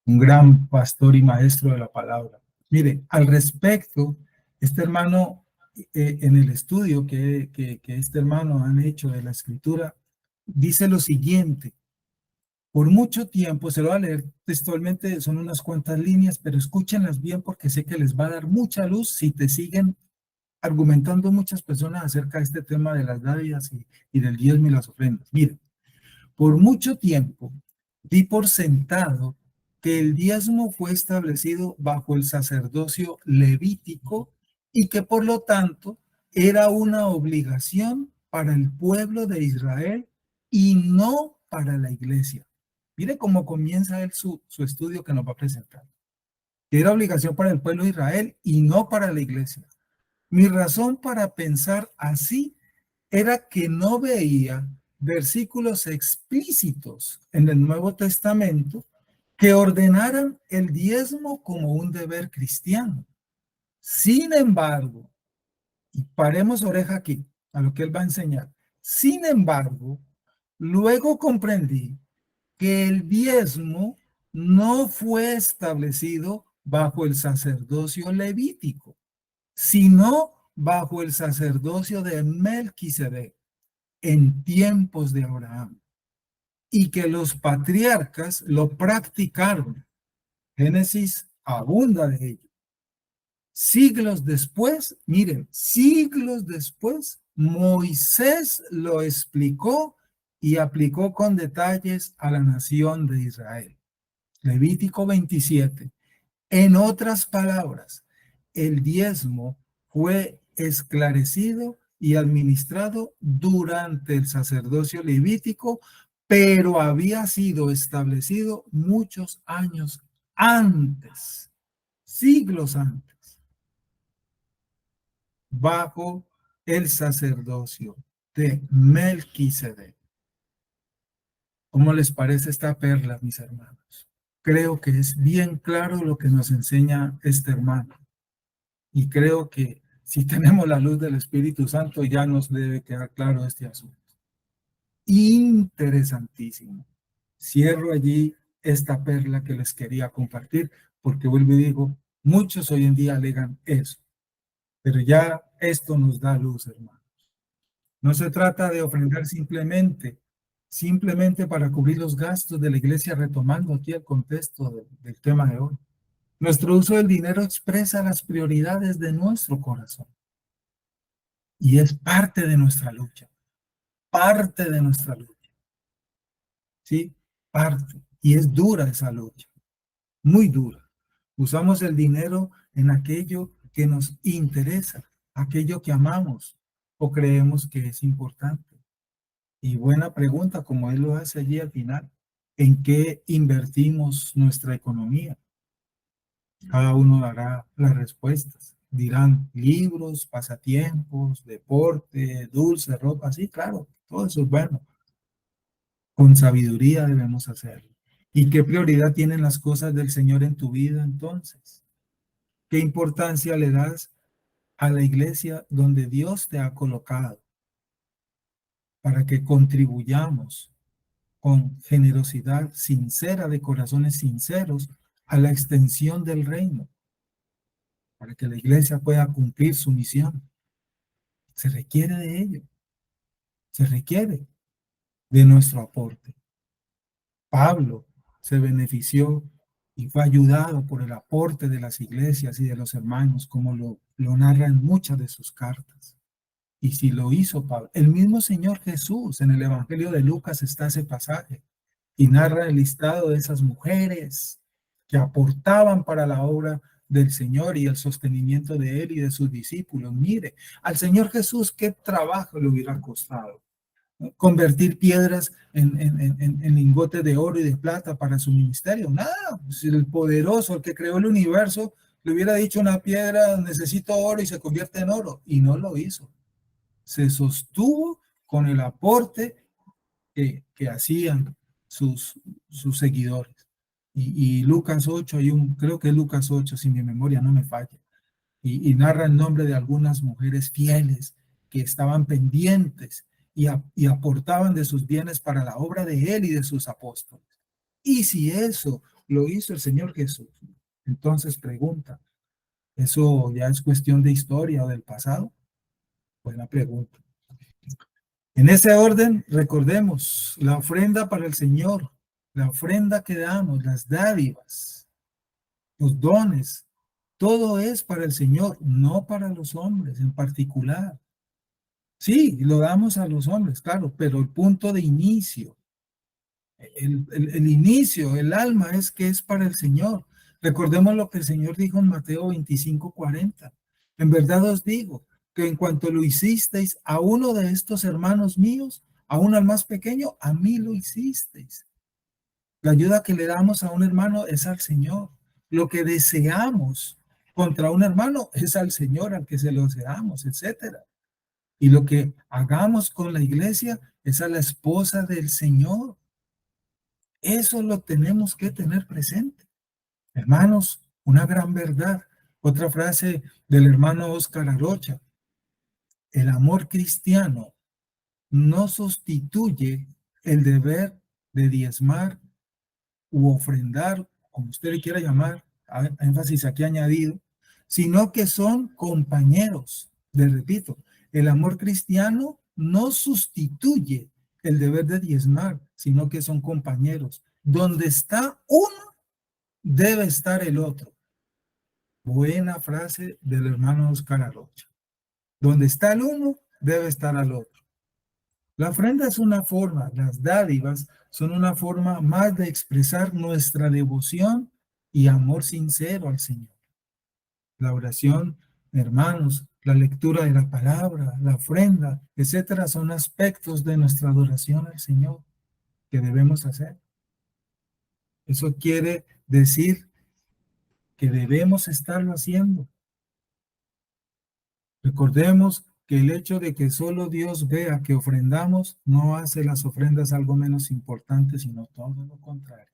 A: Un gran pastor y maestro de la palabra. Mire, al respecto, este hermano, en el estudio que este hermano han hecho de la escritura, dice lo siguiente: por mucho tiempo, se lo voy a leer textualmente, son unas cuantas líneas, pero escúchenlas bien porque sé que les va a dar mucha luz si te siguen argumentando muchas personas acerca de este tema de las dádivas y del diezmo y las ofrendas. Mire, por mucho tiempo di por sentado que el diezmo fue establecido bajo el sacerdocio levítico y que por lo tanto era una obligación para el pueblo de Israel y no para la iglesia. Mire cómo comienza él su estudio que nos va a presentar. Era obligación para el pueblo de Israel y no para la iglesia. Mi razón para pensar así era que no veía versículos explícitos en el Nuevo Testamento que ordenaran el diezmo como un deber cristiano. Sin embargo, y paremos oreja aquí a lo que él va a enseñar, sin embargo, luego comprendí que el diezmo no fue establecido bajo el sacerdocio levítico, sino bajo el sacerdocio de Melquisedec en tiempos de Abraham, y que los patriarcas lo practicaron. Génesis abunda de ello. Siglos después, miren, siglos después, Moisés lo explicó y aplicó con detalles a la nación de Israel. Levítico 27. En otras palabras, el diezmo fue esclarecido y administrado durante el sacerdocio levítico, pero había sido establecido muchos años antes, siglos antes, bajo el sacerdocio de Melquisedec. ¿Cómo les parece esta perla, mis hermanos? Creo que es bien claro lo que nos enseña este hermano. Y creo que si tenemos la luz del Espíritu Santo ya nos debe quedar claro este asunto. Interesantísimo. Cierro allí esta perla que les quería compartir porque vuelvo y digo, muchos hoy en día alegan eso. Pero ya esto nos da luz, hermanos. No se trata de ofrendar simplemente para cubrir los gastos de la iglesia, retomando aquí el contexto del tema de hoy. Nuestro uso del dinero expresa las prioridades de nuestro corazón y es parte de nuestra lucha, parte de nuestra lucha, ¿sí? Parte. Y es dura esa lucha, muy dura. Usamos el dinero en aquello que nos interesa, aquello que amamos o creemos que es importante. Y buena pregunta, como él lo hace allí al final, ¿en qué invertimos nuestra economía? Cada uno dará las respuestas. Dirán libros, pasatiempos, deporte, dulce, ropa. Sí, claro, todo eso es bueno. Con sabiduría debemos hacerlo. ¿Y qué prioridad tienen las cosas del Señor en tu vida entonces? ¿Qué importancia le das a la iglesia donde Dios te ha colocado para que contribuyamos con generosidad sincera, de corazones sinceros, a la extensión del reino, para que la iglesia pueda cumplir su misión? Se requiere de ello, se requiere. de nuestro aporte. Pablo se benefició y fue ayudado por el aporte de las iglesias y de los hermanos, como lo narra en muchas de sus cartas. Y si lo hizo Pablo, el mismo Señor Jesús, en el Evangelio de Lucas está ese pasaje, y narra el listado de esas mujeres que aportaban para la obra del Señor y el sostenimiento de Él y de sus discípulos. Mire, al Señor Jesús, ¿qué trabajo le hubiera costado? Convertir piedras en lingotes de oro y de plata para su ministerio. Nada, si el poderoso, el que creó el universo, le hubiera dicho a una piedra, necesito oro y se convierte en oro. Y no lo hizo. Se sostuvo con el aporte que hacían sus seguidores. Y Lucas 8, creo que es Lucas 8, si mi memoria no me falla, y narra el nombre de algunas mujeres fieles que estaban pendientes y aportaban de sus bienes para la obra de él y de sus apóstoles. Y si eso lo hizo el Señor Jesús, entonces pregunta, ¿eso ya es cuestión de historia o del pasado? Buena pregunta. En ese orden, recordemos la ofrenda para el Señor, la ofrenda que damos, las dádivas, los dones, todo es para el Señor, no para los hombres en particular. Sí, lo damos a los hombres, claro, pero el punto de inicio, el inicio, el alma es que es para el Señor. Recordemos lo que el Señor dijo en Mateo 25:40. En verdad os digo que en cuanto lo hicisteis a uno de estos hermanos míos, aún al más pequeño, a mí lo hicisteis. La ayuda que le damos a un hermano es al Señor. Lo que deseamos contra un hermano es al Señor, al que se lo deseamos, etcétera. Y lo que hagamos con la iglesia es a la esposa del Señor. Eso lo tenemos que tener presente. Hermanos, una gran verdad. Otra frase del hermano Óscar Arocha. El amor cristiano no sustituye el deber de diezmar u ofrendar, como usted le quiera llamar, énfasis aquí añadido, sino que son compañeros. Les repito, el amor cristiano no sustituye el deber de diezmar, sino que son compañeros. Donde está uno, debe estar el otro. Buena frase del hermano Óscar Arocha. Donde está el uno, debe estar al otro. La ofrenda es una forma, las dádivas son una forma más de expresar nuestra devoción y amor sincero al Señor. La oración, hermanos, la lectura de la palabra, la ofrenda, etcétera, son aspectos de nuestra adoración al Señor que debemos hacer. Eso quiere decir que debemos estarlo haciendo. Recordemos que el hecho de que solo Dios vea que ofrendamos no hace las ofrendas algo menos importantes, sino todo lo contrario.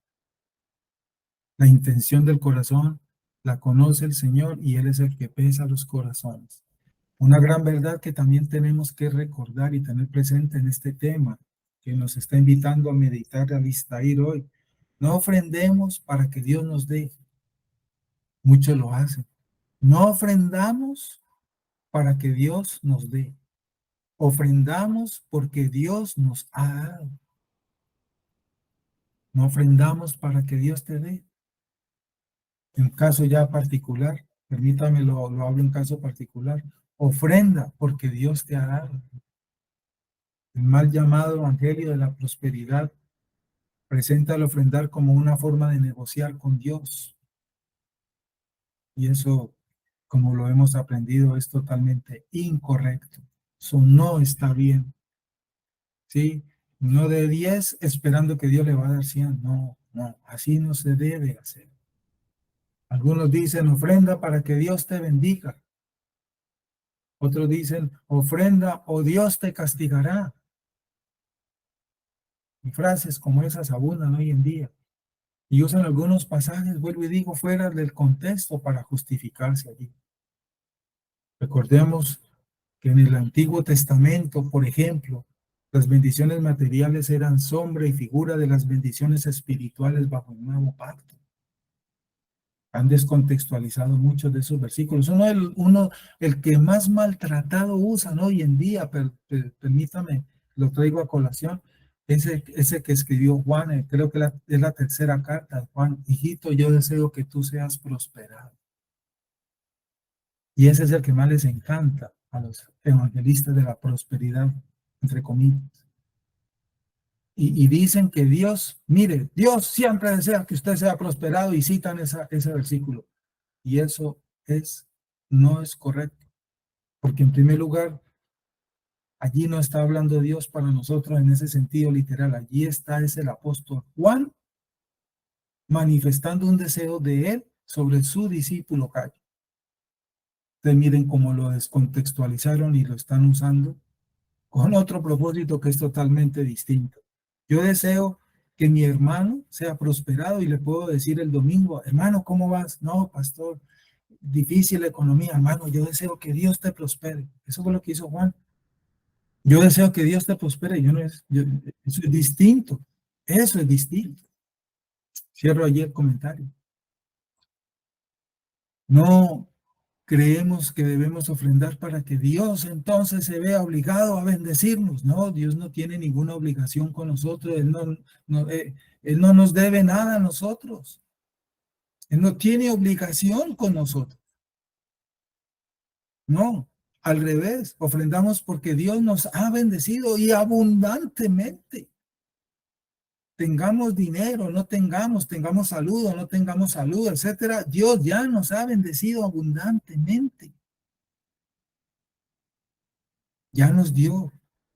A: La intención del corazón la conoce el Señor y Él es el que pesa los corazones. Una gran verdad que también tenemos que recordar y tener presente en este tema que nos está invitando a meditar, a distraer hoy. No ofrendemos para que Dios nos dé. Muchos lo hacen. No ofrendamos para que Dios nos dé. Ofrendamos porque Dios nos ha dado. No ofrendamos para que Dios te dé. En un caso ya particular, permítame lo hablo en caso particular. Ofrenda porque Dios te ha dado. El mal llamado evangelio de la prosperidad presenta el ofrendar como una forma de negociar con Dios. Y eso, como lo hemos aprendido, es totalmente incorrecto. Eso no está bien. ¿Sí? No de 10 esperando que Dios le va a dar 100. No, así no se debe hacer. Algunos dicen ofrenda para que Dios te bendiga. Otros dicen ofrenda o Dios te castigará. Y frases como esas abundan hoy en día. Y usan algunos pasajes, vuelvo y digo, fuera del contexto para justificarse allí. Recordemos que en el Antiguo Testamento, por ejemplo, las bendiciones materiales eran sombra y figura de las bendiciones espirituales bajo el nuevo pacto. Han descontextualizado muchos de esos versículos. El que más maltratado usan hoy en día, permítame, lo traigo a colación, ese que escribió Juan, creo que es la tercera carta de Juan. Hijito, yo deseo que tú seas prosperado. Y ese es el que más les encanta a los evangelistas de la prosperidad, entre comillas. Y dicen que Dios, mire, Dios siempre desea que usted sea prosperado y citan ese versículo. Y eso no es correcto. Porque en primer lugar, allí no está hablando Dios para nosotros en ese sentido literal. Allí es el apóstol Juan manifestando un deseo de él sobre su discípulo Cayo. Ustedes miren cómo lo descontextualizaron y lo están usando con otro propósito que es totalmente distinto. Yo deseo que mi hermano sea prosperado y le puedo decir el domingo, hermano, ¿cómo vas? No, pastor, difícil la economía, hermano, yo deseo que Dios te prospere. Eso fue lo que hizo Juan. Yo deseo que Dios te prospere. Eso es distinto. Eso es distinto. Cierro allí el comentario. No creemos que debemos ofrendar para que Dios entonces se vea obligado a bendecirnos. No, Dios no tiene ninguna obligación con nosotros. Él no nos debe nada a nosotros. Él no tiene obligación con nosotros. No, al revés, ofrendamos porque Dios nos ha bendecido y abundantemente. Tengamos dinero, no tengamos salud o no tengamos salud, etcétera. Dios ya nos ha bendecido abundantemente. Ya nos dio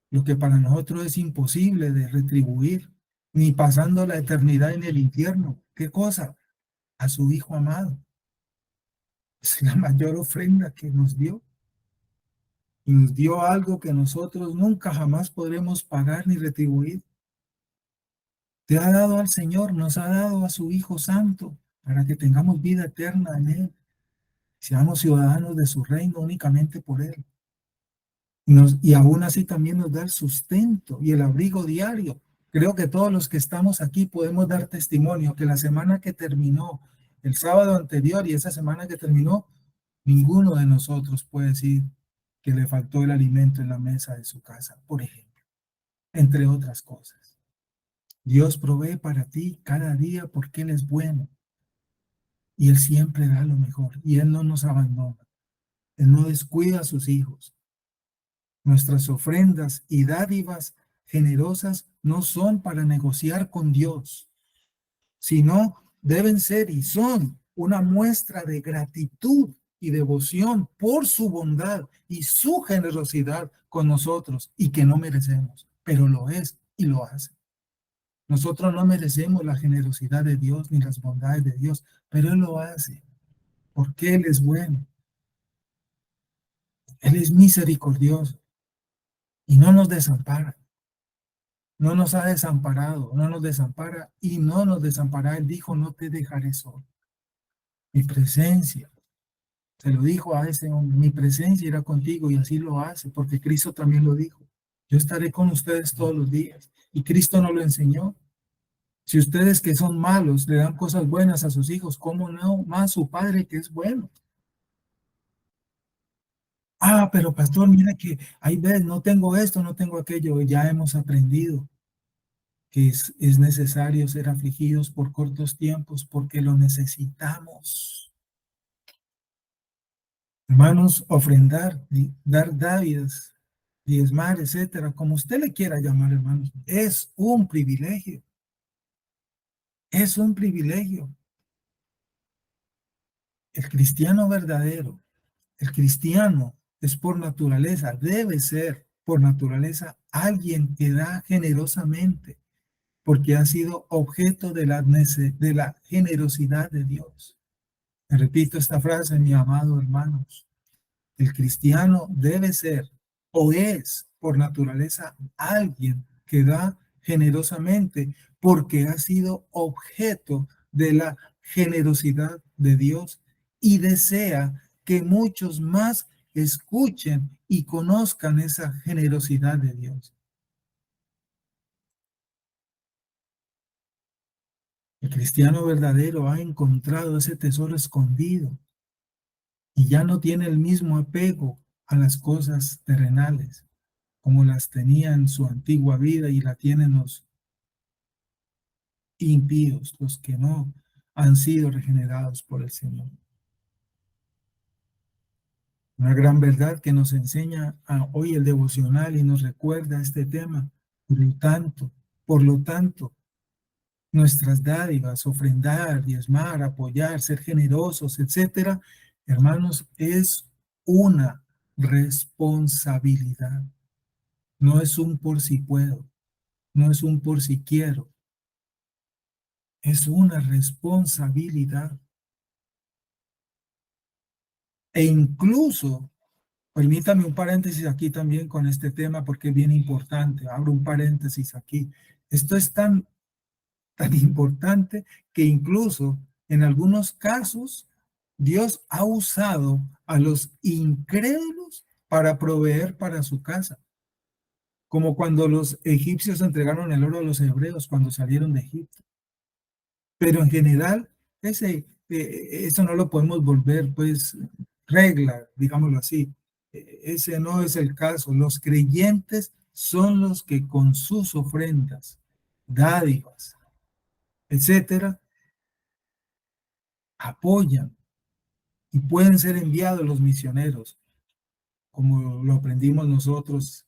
A: lo que para nosotros es imposible de retribuir, ni pasando la eternidad en el infierno. ¿Qué cosa? A su Hijo amado. Es la mayor ofrenda que nos dio. Y nos dio algo que nosotros nunca jamás podremos pagar ni retribuir. Te ha dado al Señor, nos ha dado a su Hijo Santo para que tengamos vida eterna en Él. Seamos ciudadanos de su reino únicamente por Él. Y aún así también nos da el sustento y el abrigo diario. Creo que todos los que estamos aquí podemos dar testimonio que la semana que terminó, el sábado anterior y esa semana que terminó, ninguno de nosotros puede decir que le faltó el alimento en la mesa de su casa, por ejemplo, entre otras cosas. Dios provee para ti cada día porque Él es bueno y Él siempre da lo mejor y Él no nos abandona. Él no descuida a sus hijos. Nuestras ofrendas y dádivas generosas no son para negociar con Dios, sino deben ser y son una muestra de gratitud y devoción por su bondad y su generosidad con nosotros y que no merecemos, pero lo es y lo hace. Nosotros no merecemos la generosidad de Dios ni las bondades de Dios, pero Él lo hace porque Él es bueno. Él es misericordioso y no nos desampara. No nos ha desamparado, no nos desampara y no nos desamparará. Él dijo, no te dejaré solo. Mi presencia, se lo dijo a ese hombre, mi presencia irá contigo y así lo hace, porque Cristo también lo dijo. Yo estaré con ustedes todos los días. Y Cristo nos lo enseñó. Si ustedes que son malos le dan cosas buenas a sus hijos, ¿cómo no más su Padre que es bueno? Ah, pero pastor, mira que ahí ves, no tengo esto, no tengo aquello. Ya hemos aprendido que es necesario ser afligidos por cortos tiempos porque lo necesitamos. Hermanos, ofrendar, dar dádivas, diezmar, etcétera, como usted le quiera llamar, hermanos, es un privilegio. Es un privilegio. El cristiano verdadero, el cristiano es por naturaleza, debe ser por naturaleza alguien que da generosamente, porque ha sido objeto de la generosidad de Dios. Repito esta frase, mi amado hermanos. El cristiano debe ser o es por naturaleza alguien que da generosamente porque ha sido objeto de la generosidad de Dios y desea que muchos más escuchen y conozcan esa generosidad de Dios. El cristiano verdadero ha encontrado ese tesoro escondido y ya no tiene el mismo apego a las cosas terrenales, como las tenía en su antigua vida y la tienen los impíos, los que no han sido regenerados por el Señor. Una gran verdad que nos enseña hoy el devocional y nos recuerda este tema. Por lo tanto, nuestras dádivas, ofrendar, diezmar, apoyar, ser generosos, etcétera, hermanos, es una responsabilidad. No es un por si puedo, no es un por si quiero, es una responsabilidad. E incluso, permítame un paréntesis aquí también con este tema porque es bien importante, abro un paréntesis aquí. Esto es tan importante que incluso en algunos casos Dios ha usado a los incrédulos para proveer para su casa, como cuando los egipcios entregaron el oro a los hebreos cuando salieron de Egipto. Pero en general, eso no lo podemos volver, pues, regla, digámoslo así. Ese no es el caso. Los creyentes son los que con sus ofrendas, dádivas, etcétera, apoyan y pueden ser enviados los misioneros, como lo aprendimos nosotros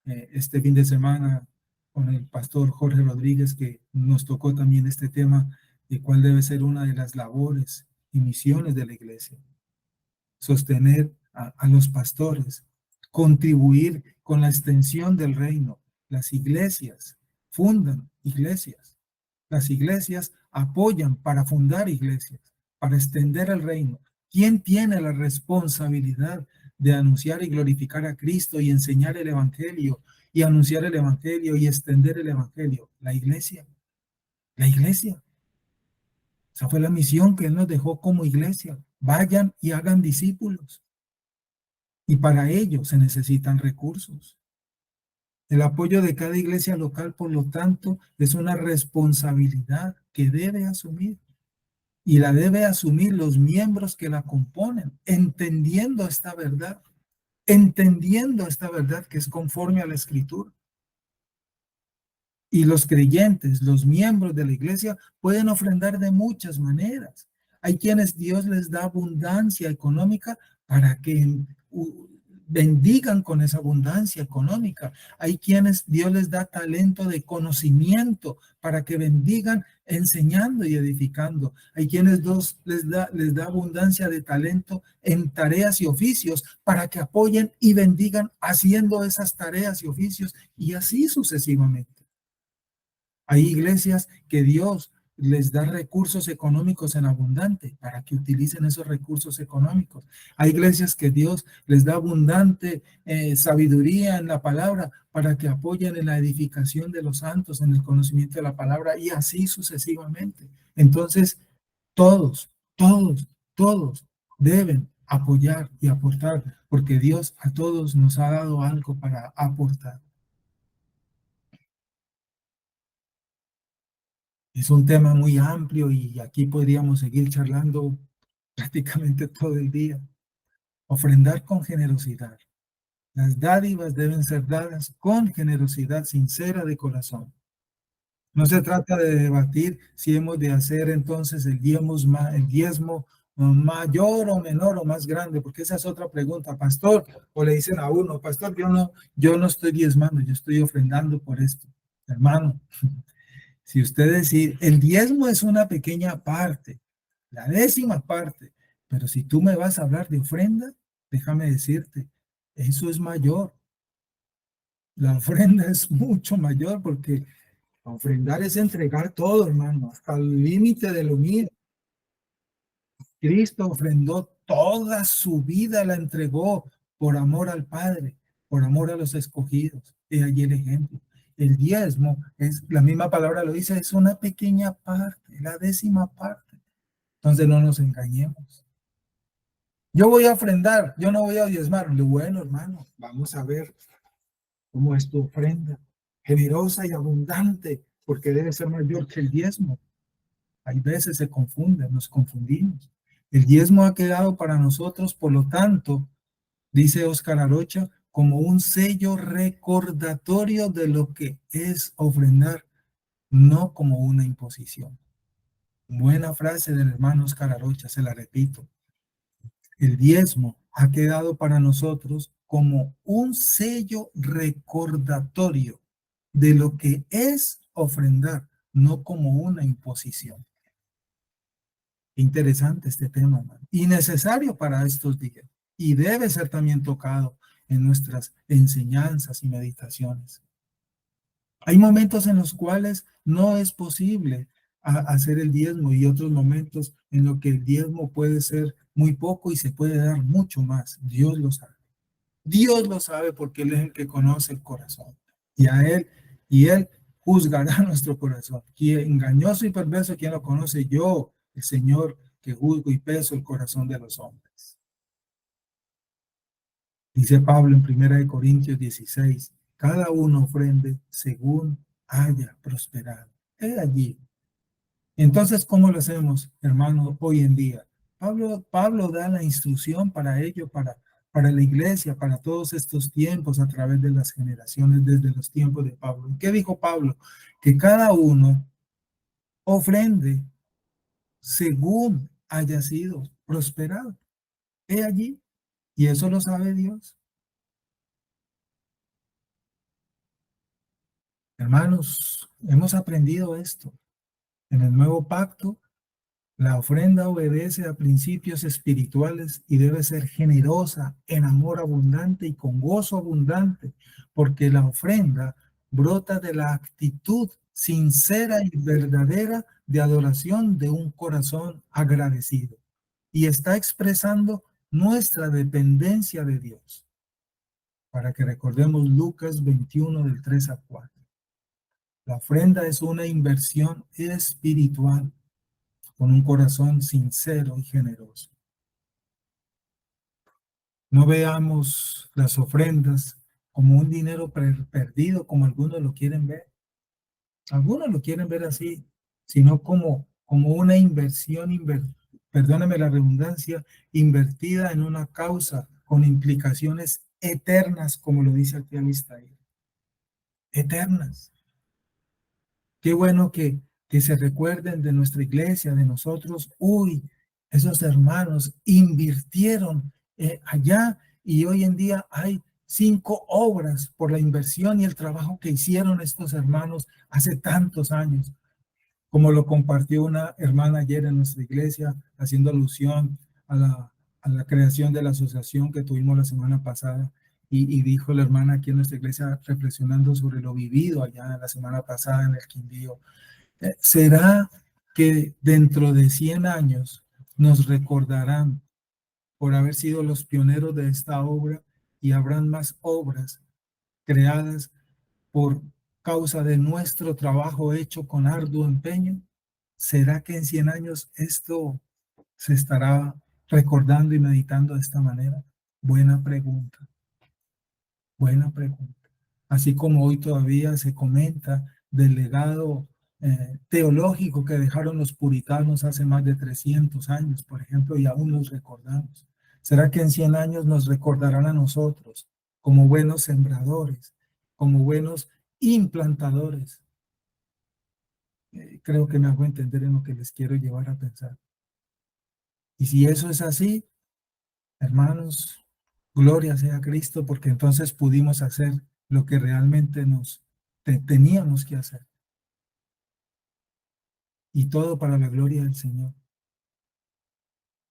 A: este fin de semana con el pastor Jorge Rodríguez, que nos tocó también este tema de cuál debe ser una de las labores y misiones de la iglesia. Sostener a los pastores, contribuir con la extensión del reino. Las iglesias fundan iglesias. Las iglesias apoyan para fundar iglesias, para extender el reino. ¿Quién tiene la responsabilidad de anunciar y glorificar a Cristo y enseñar el evangelio y anunciar el evangelio y extender el evangelio? La iglesia. La iglesia. Esa fue la misión que Él nos dejó como iglesia. Vayan y hagan discípulos. Y para ello se necesitan recursos. El apoyo de cada iglesia local, por lo tanto, es una responsabilidad que debe asumir. Y la debe asumir los miembros que la componen, entendiendo esta verdad que es conforme a la Escritura. Y los creyentes, los miembros de la iglesia, pueden ofrendar de muchas maneras. Hay quienes Dios les da abundancia económica para que bendigan con esa abundancia económica. Hay quienes Dios les da talento de conocimiento para que bendigan enseñando y edificando. Hay quienes Dios les da abundancia de talento en tareas y oficios para que apoyen y bendigan haciendo esas tareas y oficios y así sucesivamente. Hay iglesias que Dios les da recursos económicos en abundante para que utilicen esos recursos económicos. Hay iglesias que Dios les da abundante sabiduría en la palabra para que apoyen en la edificación de los santos, en el conocimiento de la palabra y así sucesivamente. Entonces, todos deben apoyar y aportar porque Dios a todos nos ha dado algo para aportar. Es un tema muy amplio y aquí podríamos seguir charlando prácticamente todo el día. Ofrendar con generosidad. Las dádivas deben ser dadas con generosidad sincera de corazón. No se trata de debatir si hemos de hacer entonces el diezmo mayor o menor o más grande, porque esa es otra pregunta, pastor, o le dicen a uno, pastor, yo no estoy diezmando, yo estoy ofrendando por esto. Hermano, si usted decide, el diezmo es una pequeña parte, la 10ª parte, pero si tú me vas a hablar de ofrenda, déjame decirte, eso es mayor. La ofrenda es mucho mayor porque ofrendar es entregar todo, hermano, hasta el límite de lo mío. Cristo ofrendó toda su vida, la entregó por amor al Padre, por amor a los escogidos. Y allí el ejemplo. El diezmo, es la misma palabra lo dice, es una pequeña parte, la 10ª parte. Entonces no nos engañemos. Yo voy a ofrendar, yo no voy a diezmar. Bueno, hermano, vamos a ver cómo es tu ofrenda. Generosa y abundante, porque debe ser mayor que el diezmo. Hay veces se confunden, nos confundimos. El diezmo ha quedado para nosotros, por lo tanto, dice Óscar Arocha, como un sello recordatorio de lo que es ofrendar, no como una imposición. Buena frase del hermano Oscar Arocha, se la repito. El diezmo ha quedado para nosotros como un sello recordatorio de lo que es ofrendar, no como una imposición. Interesante este tema, hermano, y necesario para estos días. Y debe ser también tocado en nuestras enseñanzas y meditaciones. Hay momentos en los cuales no es posible hacer el diezmo y otros momentos en los que el diezmo puede ser muy poco y se puede dar mucho más. Dios lo sabe. Dios lo sabe porque Él es el que conoce el corazón. Y Él juzgará nuestro corazón. Quien engañoso y perverso, ¿quién lo conoce? Yo, el Señor, que juzgo y peso el corazón de los hombres. Dice Pablo en 1 Corintios 16, cada uno ofrende según haya prosperado. He allí. Entonces, ¿cómo lo hacemos, hermano, hoy en día? Pablo da la instrucción para ello, para la iglesia, para todos estos tiempos, a través de las generaciones, desde los tiempos de Pablo. ¿Qué dijo Pablo? Que cada uno ofrende según haya sido prosperado. He allí. Y eso lo sabe Dios. Hermanos, hemos aprendido esto. En el nuevo pacto, la ofrenda obedece a principios espirituales y debe ser generosa, en amor abundante y con gozo abundante, porque la ofrenda brota de la actitud sincera y verdadera de adoración de un corazón agradecido y está expresando nuestra dependencia de Dios. Para que recordemos Lucas 21 del 3 a 4. La ofrenda es una inversión espiritual con un corazón sincero y generoso. No veamos las ofrendas como un dinero perdido, como algunos lo quieren ver. Algunos lo quieren ver así, sino como una inversión, perdóname la redundancia, invertida en una causa con implicaciones eternas, como lo dice aquí Amistair. Eternas. Qué bueno que se recuerden de nuestra iglesia, de nosotros. Uy, esos hermanos invirtieron allá y hoy en día hay 5 obras por la inversión y el trabajo que hicieron estos hermanos hace tantos años. Como lo compartió una hermana ayer en nuestra iglesia, haciendo alusión a la creación de la asociación que tuvimos la semana pasada. Y dijo la hermana aquí en nuestra iglesia, reflexionando sobre lo vivido allá la semana pasada en el Quindío. ¿Será que dentro de 100 años nos recordarán por haber sido los pioneros de esta obra y habrán más obras creadas por causa de nuestro trabajo hecho con arduo empeño? ¿Será que en 100 años esto se estará recordando y meditando de esta manera? Buena pregunta. Buena pregunta. Así como hoy todavía se comenta del legado teológico que dejaron los puritanos hace más de 300 años, por ejemplo, y aún los recordamos. ¿Será que en 100 años nos recordarán a nosotros como buenos sembradores, como buenos implantadores? Creo que me hago entender en lo que les quiero llevar a pensar. Y si eso es así, hermanos, gloria sea a Cristo, porque entonces pudimos hacer lo que realmente teníamos que hacer. Y todo para la gloria del Señor.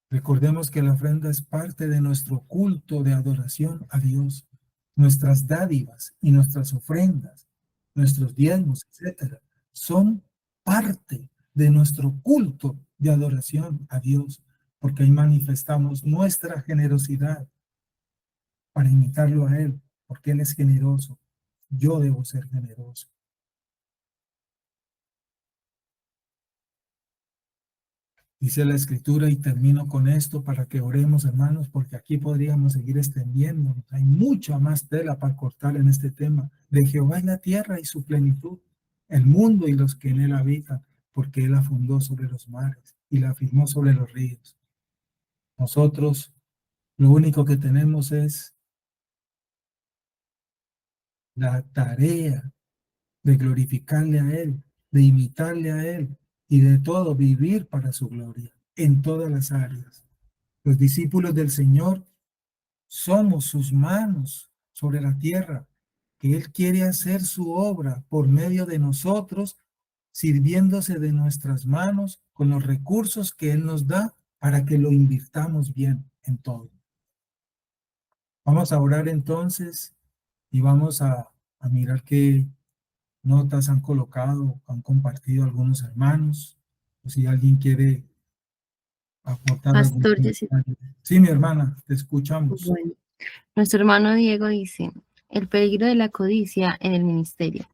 A: Recordemos que la ofrenda es parte de nuestro culto de adoración a Dios. Nuestras dádivas y nuestras ofrendas, nuestros diezmos, etcétera, son parte de nuestro culto de adoración a Dios, porque ahí manifestamos nuestra generosidad para imitarlo a Él, porque Él es generoso. Yo debo ser generoso. Dice la Escritura, y termino con esto para que oremos, hermanos, porque aquí podríamos seguir extendiéndonos. Hay mucha más tela para cortar en este tema. De Jehová es la tierra y su plenitud, el mundo y los que en él habitan, porque él la fundó sobre los mares y la afirmó sobre los ríos. Nosotros lo único que tenemos es la tarea de glorificarle a Él, de imitarle a Él y de todo vivir para su gloria en todas las áreas. Los discípulos del Señor somos sus manos sobre la tierra, que Él quiere hacer su obra por medio de nosotros, sirviéndose de nuestras manos con los recursos que Él nos da para que lo invirtamos bien en todo. Vamos a orar entonces y vamos a mirar qué notas han colocado, han compartido algunos hermanos, o si alguien quiere aportar algún
C: Pastor Jesse,
A: comentario. Sí, mi hermana, te escuchamos.
C: bueno, nuestro hermano Diego dice, el peligro de la codicia en el ministerio.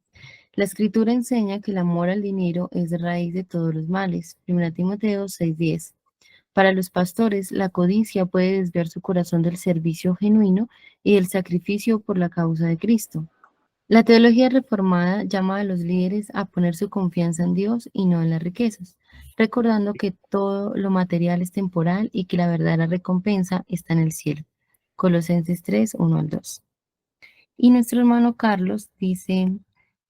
C: La escritura enseña que el amor al dinero es raíz de todos los males. 1 Timoteo 6:10. Para los pastores, la codicia puede desviar su corazón del servicio genuino y del sacrificio por la causa de Cristo. La teología reformada llama a los líderes a poner su confianza en Dios y no en las riquezas, recordando que todo lo material es temporal y que la verdadera recompensa está en el cielo. Colosenses 3:1-2. Y nuestro hermano Carlos dice,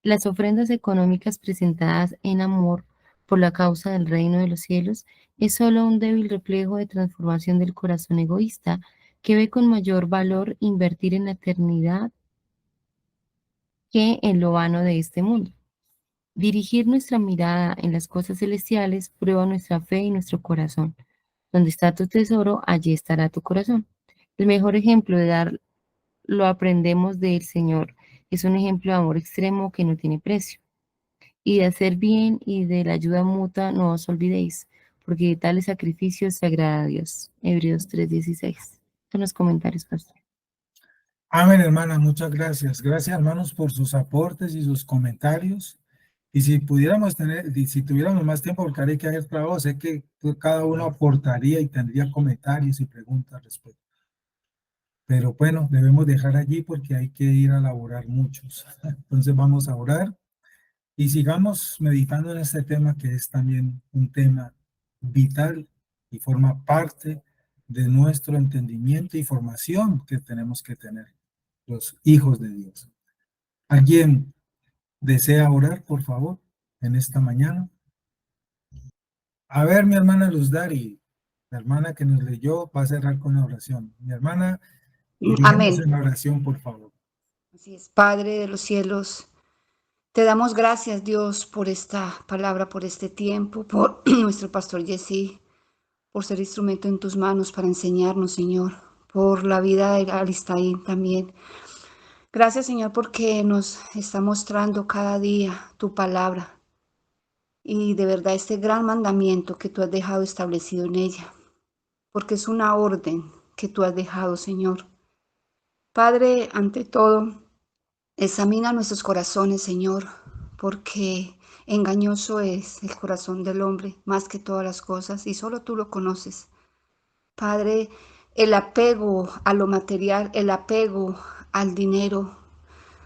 C: las ofrendas económicas presentadas en amor por la causa del reino de los cielos es solo un débil reflejo de transformación del corazón egoísta que ve con mayor valor invertir en la eternidad que en lo vano de este mundo. Dirigir nuestra mirada en las cosas celestiales prueba nuestra fe y nuestro corazón. Donde está tu tesoro, allí estará tu corazón. El mejor ejemplo de dar lo aprendemos del Señor. Es un ejemplo de amor extremo que no tiene precio. Y de hacer bien y de la ayuda mutua no os olvidéis, porque de tales sacrificios se agrada a Dios. Hebreos 3:16. Son los comentarios, pastor.
A: Amén, hermana, muchas gracias. Gracias, hermanos, por sus aportes y sus comentarios. Y si pudiéramos tener, y si tuviéramos más tiempo, porque hay que hacer trabajo, sé que cada uno aportaría y tendría comentarios y preguntas al respecto. Pero bueno, debemos dejar allí porque hay que ir a elaborar muchos. Entonces vamos a orar y sigamos meditando en este tema que es también un tema vital y forma parte de nuestro entendimiento y formación que tenemos que tener los hijos de Dios. ¿Alguien desea orar, por favor, en esta mañana? A ver, mi hermana Luz Dari, la hermana que nos leyó, va a cerrar con la oración. Mi hermana, dirígenos
B: Amén.
A: en la oración, por favor.
B: Así es, Padre de los cielos, te damos gracias, Dios, por esta palabra, por este tiempo, por nuestro pastor Jesse, por ser instrumento en tus manos para enseñarnos, Señor, por la vida de Alistair también. Gracias, Señor, porque nos está mostrando cada día tu palabra y de verdad este gran mandamiento que tú has dejado establecido en ella, porque es una orden que tú has dejado, Señor. Padre, ante todo, examina nuestros corazones, Señor, porque engañoso es el corazón del hombre más que todas las cosas y solo tú lo conoces. Padre, el apego a lo material, el apego al dinero,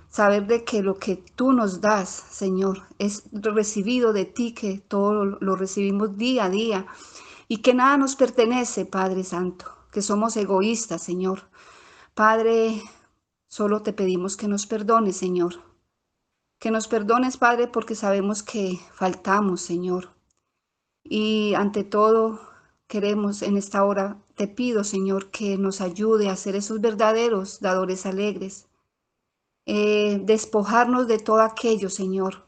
B: saber de que lo que tú nos das, Señor, es recibido de ti, que todo lo recibimos día a día y que nada nos pertenece, Padre Santo, que somos egoístas, Señor. Padre, solo te pedimos que nos perdones, Señor. Que nos perdones, Padre, porque sabemos que faltamos, Señor. Y ante todo, queremos en esta hora, te pido, Señor, que nos ayude a ser esos verdaderos dadores alegres. Despojarnos de todo aquello, Señor.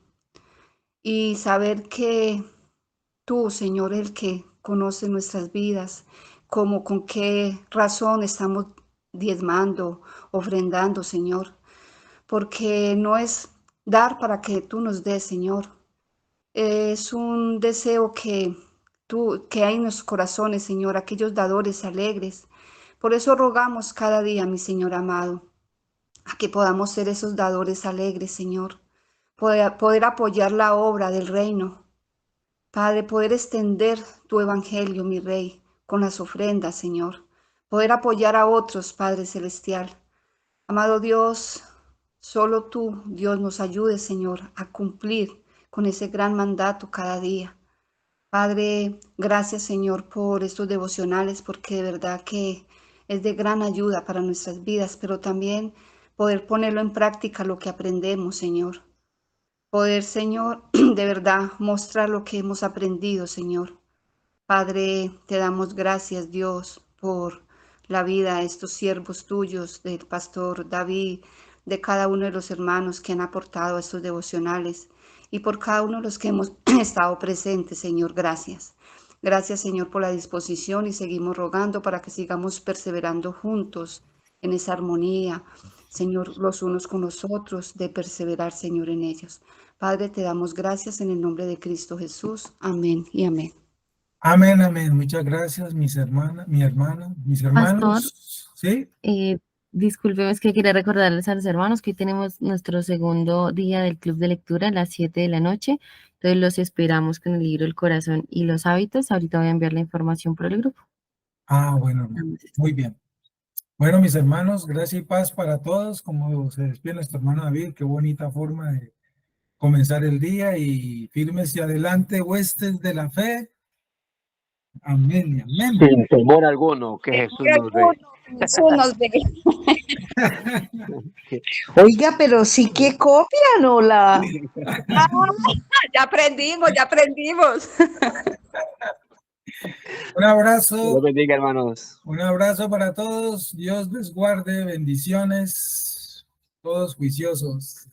B: Y saber que tú, Señor, el que conoce nuestras vidas, como con qué razón estamos diezmando, ofrendando, Señor. Porque no es dar para que tú nos des, Señor. Es un deseo que hay en nuestros corazones, Señor, aquellos dadores alegres. Por eso rogamos cada día, mi Señor amado, a que podamos ser esos dadores alegres, Señor. Poder apoyar la obra del reino. Padre, poder extender tu evangelio, mi Rey, con las ofrendas, Señor. Poder apoyar a otros, Padre Celestial. Amado Dios, solo tú, Dios, nos ayude, Señor, a cumplir con ese gran mandato cada día. Padre, gracias, Señor, por estos devocionales, porque de verdad que es de gran ayuda para nuestras vidas, pero también poder ponerlo en práctica lo que aprendemos, Señor. Poder, Señor, de verdad mostrar lo que hemos aprendido, Señor. Padre, te damos gracias, Dios, por la vida de estos siervos tuyos, del pastor David, de cada uno de los hermanos que han aportado a estos devocionales y por cada uno de los que hemos estado presentes, Señor, gracias. Gracias, Señor, por la disposición y seguimos rogando para que sigamos perseverando juntos en esa armonía, Señor, los unos con los otros, de perseverar, Señor, en ellos. Padre, te damos gracias en el nombre de Cristo Jesús. Amén y amén.
A: Amén, amén. Muchas gracias, mis hermanas, mis
C: Pastor,
A: hermanos. ¿Sí?
C: discúlpeme, es que quería recordarles a los hermanos que hoy tenemos nuestro segundo día del club de lectura a las 7 de la noche. Entonces los esperamos con el libro El Corazón y los Hábitos. Ahorita voy a enviar la información por el grupo.
A: Bueno, muy bien. Bueno, mis hermanos, gracia y paz para todos. Como se despide nuestro hermano David, qué bonita forma de comenzar el día y firmes y adelante, huestes de la fe. Amén y amén.
D: Sin temor alguno, que Jesús nos dé.
B: Jesús nos dé.
E: Oiga, pero sí que copian o la...
B: Ya aprendimos, ya aprendimos.
A: Un abrazo.
D: Dios bendiga, hermanos.
A: Un abrazo para todos. Dios les guarde. Bendiciones. Todos juiciosos.